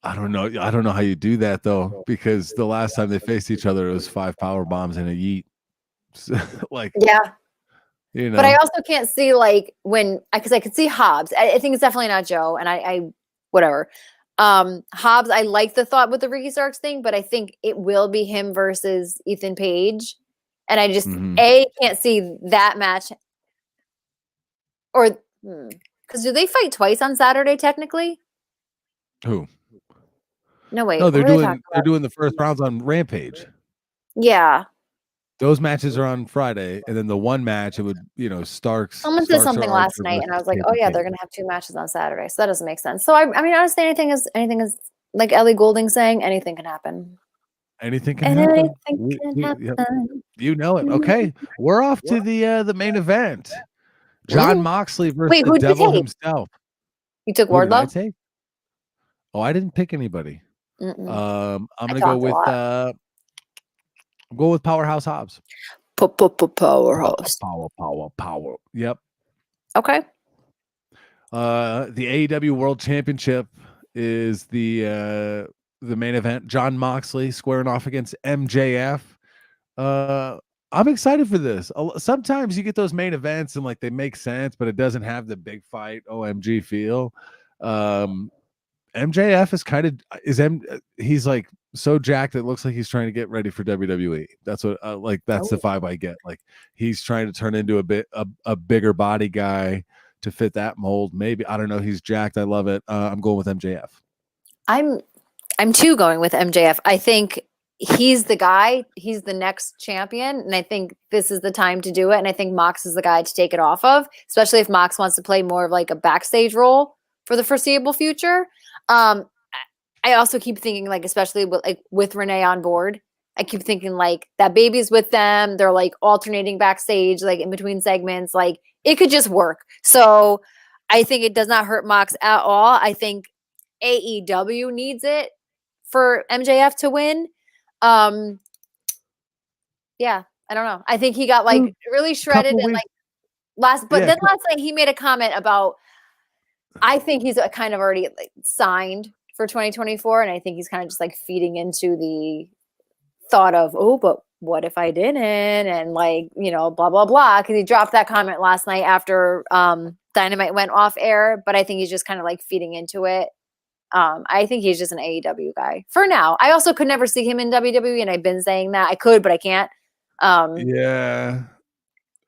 I don't know. I don't know how you do that though, because the last time they faced each other, it was 5 power bombs and a yeet. Like, yeah. You know. But I also can't see like because I could see Hobbs. I think it's definitely not Joe, and I whatever. Hobbs, I like the thought with the Ricky Starks thing, but I think it will be him versus Ethan Page, and I just can't see that match. Or because do they fight twice on Saturday technically? Who? No, wait. No, they're doing the first rounds on Rampage. Yeah. Those matches are on Friday, and then the one match, it would, Starks. Someone said something last night, and I was like, "Oh yeah, they're gonna have 2 matches on Saturday," so that doesn't make sense. So I mean, honestly, anything is like Ellie Goulding saying, anything can happen. Anything can happen. You know it. Okay, we're off to the main event. John Moxley versus the Devil himself. You took Wardlow? Oh, I didn't pick anybody. I'm gonna go with go with Powerhouse Hobbs. Powerhouse. Power. Yep. Okay. The AEW World Championship is the main event. John Moxley squaring off against MJF. I'm excited for this. Sometimes you get those main events and like they make sense, but it doesn't have the big fight OMG feel. MJF is he's like so jacked it looks like he's trying to get ready for WWE. That's what that's the vibe I get. Like he's trying to turn into a bigger body guy to fit that mold. Maybe, I don't know, he's jacked. I love it. I'm going with MJF. I'm too going with MJF. I think he's the guy. He's the next champion, and I think this is the time to do it. And I think Mox is the guy to take it off of, especially if Mox wants to play more of like a backstage role for the foreseeable future. I also keep thinking, like, especially with Renee on board, I keep thinking like that baby's with them. They're like alternating backstage, like in between segments. Like it could just work. So I think it does not hurt Mox at all. I think AEW needs it for MJF to win. Yeah, I don't know. I think he got like really shredded and like last night he made a comment about, I think he's kind of already like signed for 2024. And I think he's kind of just like feeding into the thought of, oh, but what if I didn't? And like, you know, blah, blah, blah. Cause he dropped that comment last night after, Dynamite went off air, but I think he's just kind of like feeding into it. I think he's just an AEW guy for now. I also could never see him in WWE, and I've been saying that I could, but I can't.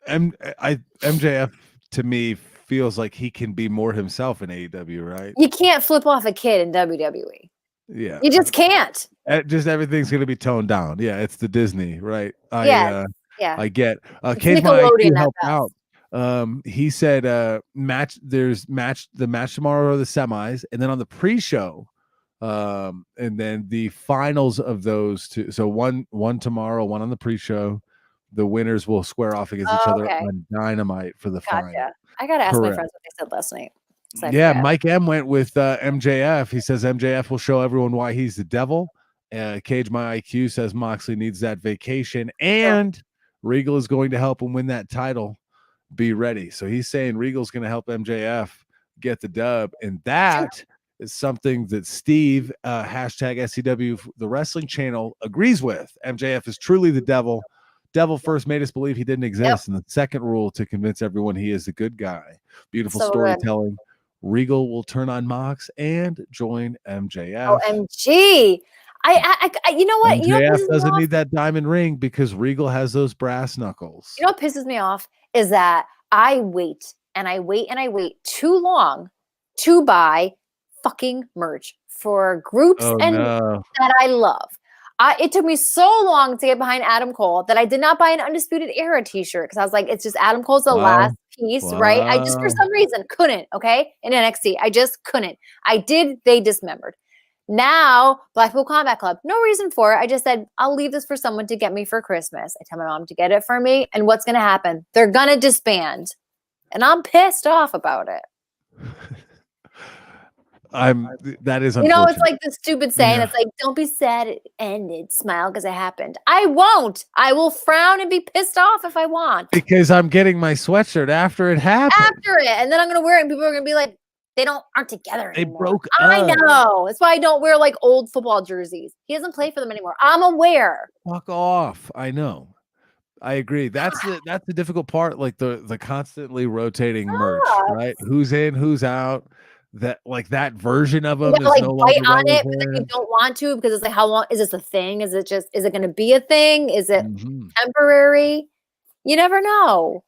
MJF to me feels like he can be more himself in AEW, right? You can't flip off a kid in WWE. Yeah, you just can't. Just everything's going to be toned down. Yeah, it's the Disney, right? Yeah, I get. Cage My IQ helped out. He said the match tomorrow are the semis, and then on the pre-show, and then the finals of those two. So one tomorrow, one on the pre-show. The winners will square off against each other on Dynamite for the final. I gotta ask my friends what they said last night. Yeah, Mike M went with MJF. He says MJF will show everyone why he's the devil. Cage My IQ says Moxley needs that vacation, and Regal is going to help him win that title. Be ready. So he's saying Regal's going to help MJF get the dub, and that is something that Steve hashtag SCW the Wrestling Channel agrees with. MJF is truly the devil. Devil first made us believe he didn't exist, and the second rule to convince everyone he is the good guy. Beautiful storytelling. Good. Regal will turn on Mox and join MJF. OMG. I you know what? MJF doesn't need that diamond ring because Regal has those brass knuckles. You know what pisses me off is that I wait and I wait and I wait too long to buy fucking merch for groups that I love. It took me so long to get behind Adam Cole that I did not buy an Undisputed Era t-shirt because I was like, it's just Adam Cole's the last piece, right? I just, for some reason, couldn't, okay? In NXT, I just couldn't. I did, they dismembered. Now, Blackpool Combat Club, no reason for it. I just said, I'll leave this for someone to get me for Christmas. I tell my mom to get it for me, and what's going to happen? They're going to disband. And I'm pissed off about it. That is unfortunate. You know, it's like the stupid saying. It's like, don't be sad it ended, smile because it happened. I won't. I will frown and be pissed off if I want. Because I'm getting my sweatshirt after it happened. After it. And then I'm going to wear it and people are going to be like, they aren't together anymore. They broke up. I know. That's why I don't wear like old football jerseys. He doesn't play for them anymore. I'm aware. Fuck off. I know. I agree. That's the difficult part. Like the constantly rotating merch, right? Who's in, who's out. That like that version of them is like no fight longer on it, but then you don't want to because it's like, how long is this a thing? Is it going to be a thing? Is it temporary? You never know.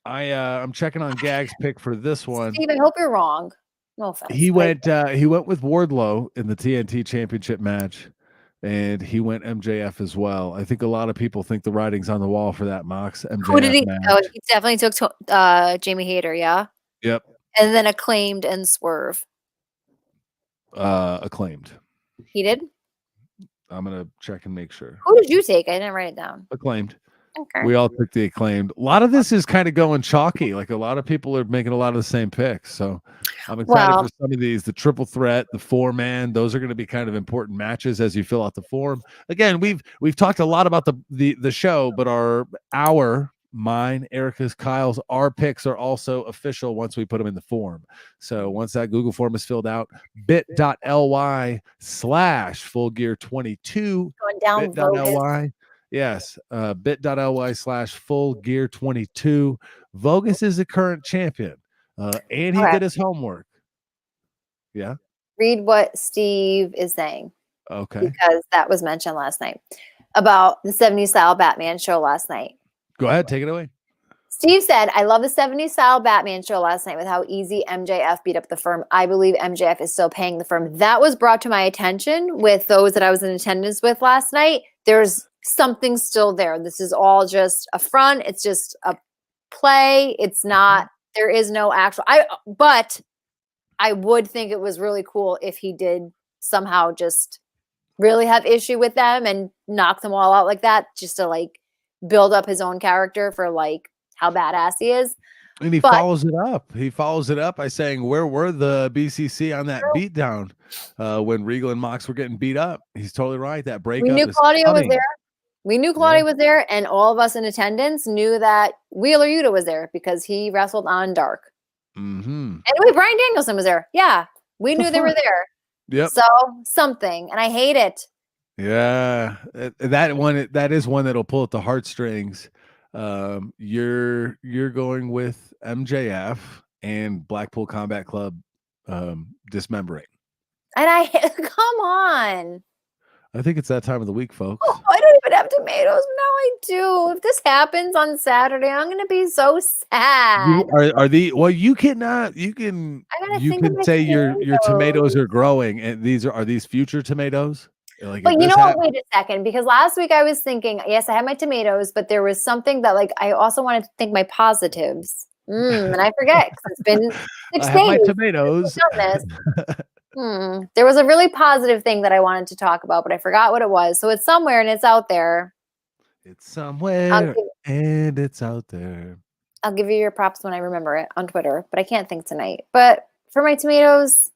I'm checking on Gag's pick for this one. Steve, I hope you're wrong. No offense. He went with Wardlow in the TNT Championship match, and he went MJF as well. I think a lot of people think the writing's on the wall for that Mox MJF Who did he? match. Oh, he definitely took Jamie Hayter. Yeah. Yep. And then Acclaimed and Swerve. Acclaimed. He did? I'm going to check and make sure. Who did you take? I didn't write it down. Acclaimed. Okay. We all took the Acclaimed. A lot of this is kind of going chalky. Like a lot of people are making a lot of the same picks. So I'm excited for some of these. The triple threat, the 4-man, those are going to be kind of important matches as you fill out the form. Again, we've talked a lot about the show, but mine, Erica's, Kyle's, our picks are also official once we put them in the form. So once that Google form is filled out, bit.ly/fullgear22. Going down bit.ly. Yes. bit.ly/fullgear22. Vogus is the current champion. And he did his homework. Yeah. Read what Steve is saying. Okay. Because that was mentioned last night about the 70s style Batman show last night. Go ahead, take it away. Steve said, I love the 70s style Batman show last night with how easy MJF beat up the firm. I believe MJF is still paying the firm. That was brought to my attention with those that I was in attendance with last night there's something still there. This is all just a front. It's just a play. It's not, there is no actual, but I would think it was really cool if he did somehow just really have issue with them and knock them all out like that, just to like build up his own character for like how badass he is. And he follows it up. He follows it up by saying, where were the BCC on that beatdown when Regal and Mox were getting beat up? He's totally right. That breakup. We knew Claudio was there. We knew Claudio was there, and all of us in attendance knew that Wheeler Yuta was there because he wrestled on Dark. And wait, Bryan Danielson was there. Yeah, we knew they were there. Yep. So something, and I hate it. Yeah, that is one that'll pull at the heartstrings. You're going with MJF and Blackpool Combat Club dismembering. And come on. I think it's that time of the week, folks. Oh, I don't even have tomatoes. Now I do. If this happens on Saturday, I'm going to be so sad. You can say your tomatoes are growing, and are these future tomatoes? Like, but you know what? Wait a second, because last week I was thinking, yes, I had my tomatoes, but there was something that like I also wanted to think my positives, and I forget because it's been 6 days. My tomatoes. There was a really positive thing that I wanted to talk about, but I forgot what it was. So it's somewhere and it's out there. It's somewhere and it's out there. I'll give you your props when I remember it on Twitter, but I can't think tonight. But for my tomatoes,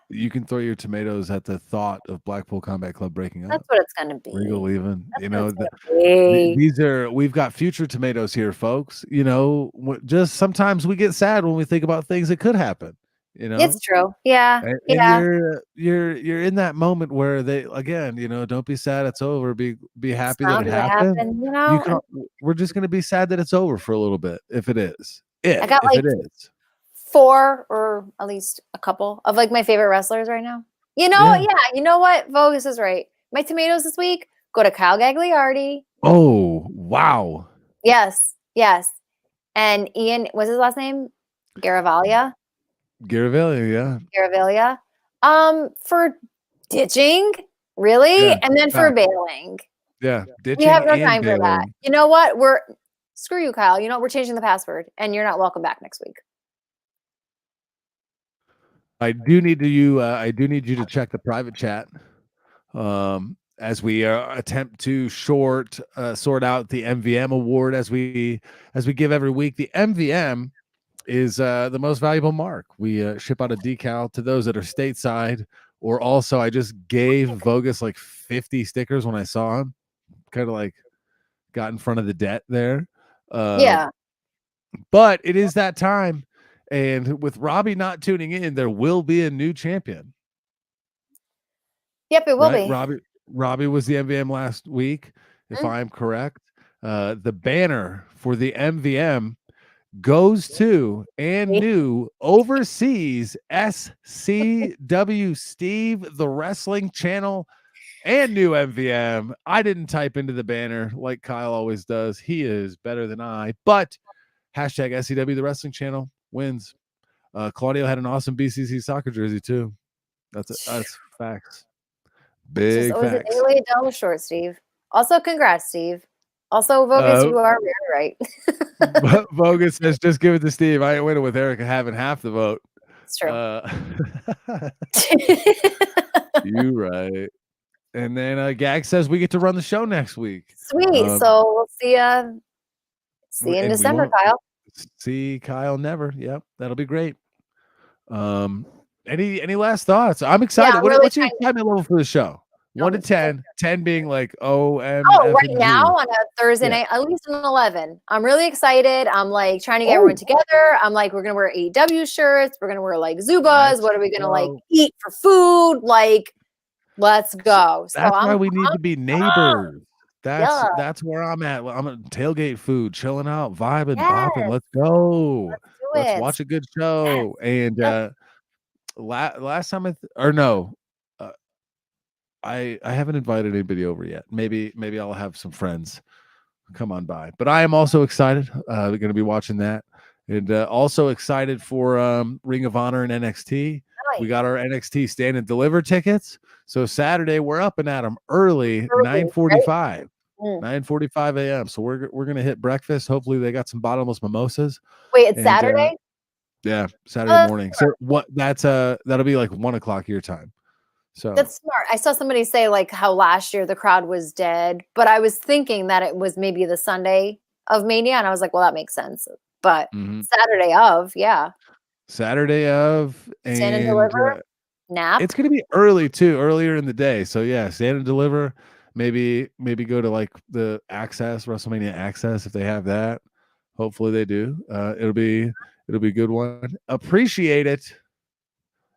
you can throw your tomatoes at the thought of Blackpool Combat Club breaking up. That's what it's going to be. Regal leaving. We've got future tomatoes here, folks. Just sometimes we get sad when we think about things that could happen. It's true. Yeah. And you're in that moment where they, again, don't be sad it's over. Be happy that it happened. We're just going to be sad that it's over for a little bit. If it is, I got it is 4 or at least a couple of like my favorite wrestlers right now. You know what? Vogus is right. My tomatoes this week go to Kyle Gagliardi. Oh, wow. Yes. And Ian, what's his last name? Garavalia. Garavalia. For ditching, really? Yeah, and then for bailing. Yeah. We have no time for that. You know what? Screw you, Kyle. We're changing the password and you're not welcome back next week. I do need you to check the private chat as we attempt to sort out the MVM award as we give every week. The MVM is the most valuable mark. We ship out a decal to those that are stateside, or also I just gave Vogus like 50 stickers when I saw him, kind of like got in front of the debt there. But it is that time. And with Robbie not tuning in, there will be a new champion. Yep, it will be. Robbie was the MVM last week, if I'm correct. The banner for the MVM goes to and new overseas SCW Steve, the wrestling channel, and new MVM. I didn't type into the banner like Kyle always does. He is better than I, but hashtag SCW, the wrestling channel, wins. Claudio had an awesome BCC soccer jersey too. That's facts. Big facts. Lay it down short, Steve. Also, congrats, Steve. Also, Vogus, you are very right. Vogus says, just give it to Steve. I ain't winning with Erica having half the vote. It's true. You right. And then Gag says we get to run the show next week. Sweet. So we'll see you in December, Kyle. See Kyle never. Yep, that'll be great. Any last thoughts? I'm excited. Yeah, What's your excitement level for the show? 1 to 10. 10 being like right now on a Thursday night, at least an 11. I'm really excited. I'm like trying to get everyone together. I'm like, we're gonna wear AEW shirts. We're gonna wear like Zubas. What are we gonna like eat for food? Like, let's go. That's why we need to be neighbors. That's where I'm at. I'm at tailgate food, chilling out, vibing, bopping. Let's go. Let's watch a good show. And last time I haven't invited anybody over yet. Maybe I'll have some friends come on by. But I am also excited. We're going to be watching that, and also excited for Ring of Honor and NXT. We got our NXT Stand and Deliver tickets. So Saturday we're up and at them early 9:45. 9:45 a.m. So we're gonna hit breakfast. Hopefully they got some bottomless mimosas. Wait, it's Saturday? Yeah, Saturday morning. So what? That'll be like 1 o'clock your time. So that's smart. I saw somebody say like how last year the crowd was dead, but I was thinking that it was maybe the Sunday of Mania, and I was like, well, that makes sense. But Saturday of, yeah. Saturday of, Stand and Deliver. Nap. It's gonna be early too, earlier in the day. So yeah, Stand and Deliver. Maybe go to like the Access, WrestleMania Access if they have that. Hopefully they do. It'll be a good one. Appreciate it.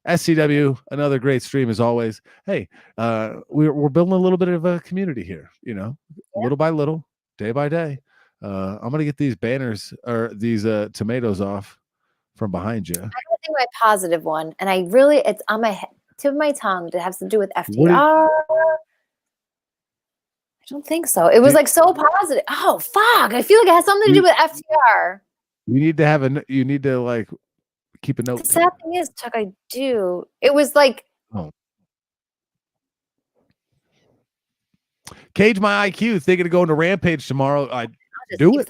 SCW, another great stream as always. Hey, we're building a little bit of a community here, little by little, day by day. I'm gonna get these banners or these tomatoes off from behind you. I don't think my positive one, and it's on my tip of my tongue. It has to do with FTR. I don't think so. It was like so positive. Oh fuck! I feel like it has something to do with FTR. You need to like keep a note. The sad thing is, Chuck, I do. It was like Cage my IQ, thinking of going to Rampage tomorrow. I do it.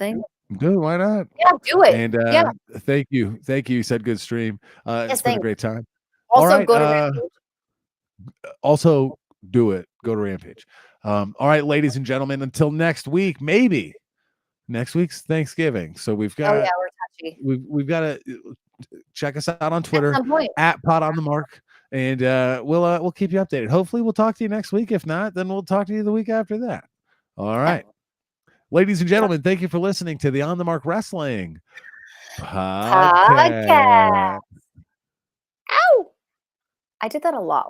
Do it. Why not? Yeah, do it. And thank you. You said good stream. It's been a great time. Also, go to Rampage. Also, do it. Go to Rampage. All right, ladies and gentlemen, until next week, maybe next week's Thanksgiving. So we've got we're touchy. We've got to check us out on Twitter at Pod on the Mark, and we'll keep you updated. Hopefully we'll talk to you next week. If not, then we'll talk to you the week after that. All right. Ladies and gentlemen, thank you for listening to the On the Mark Wrestling podcast. Ow! I did that a lot last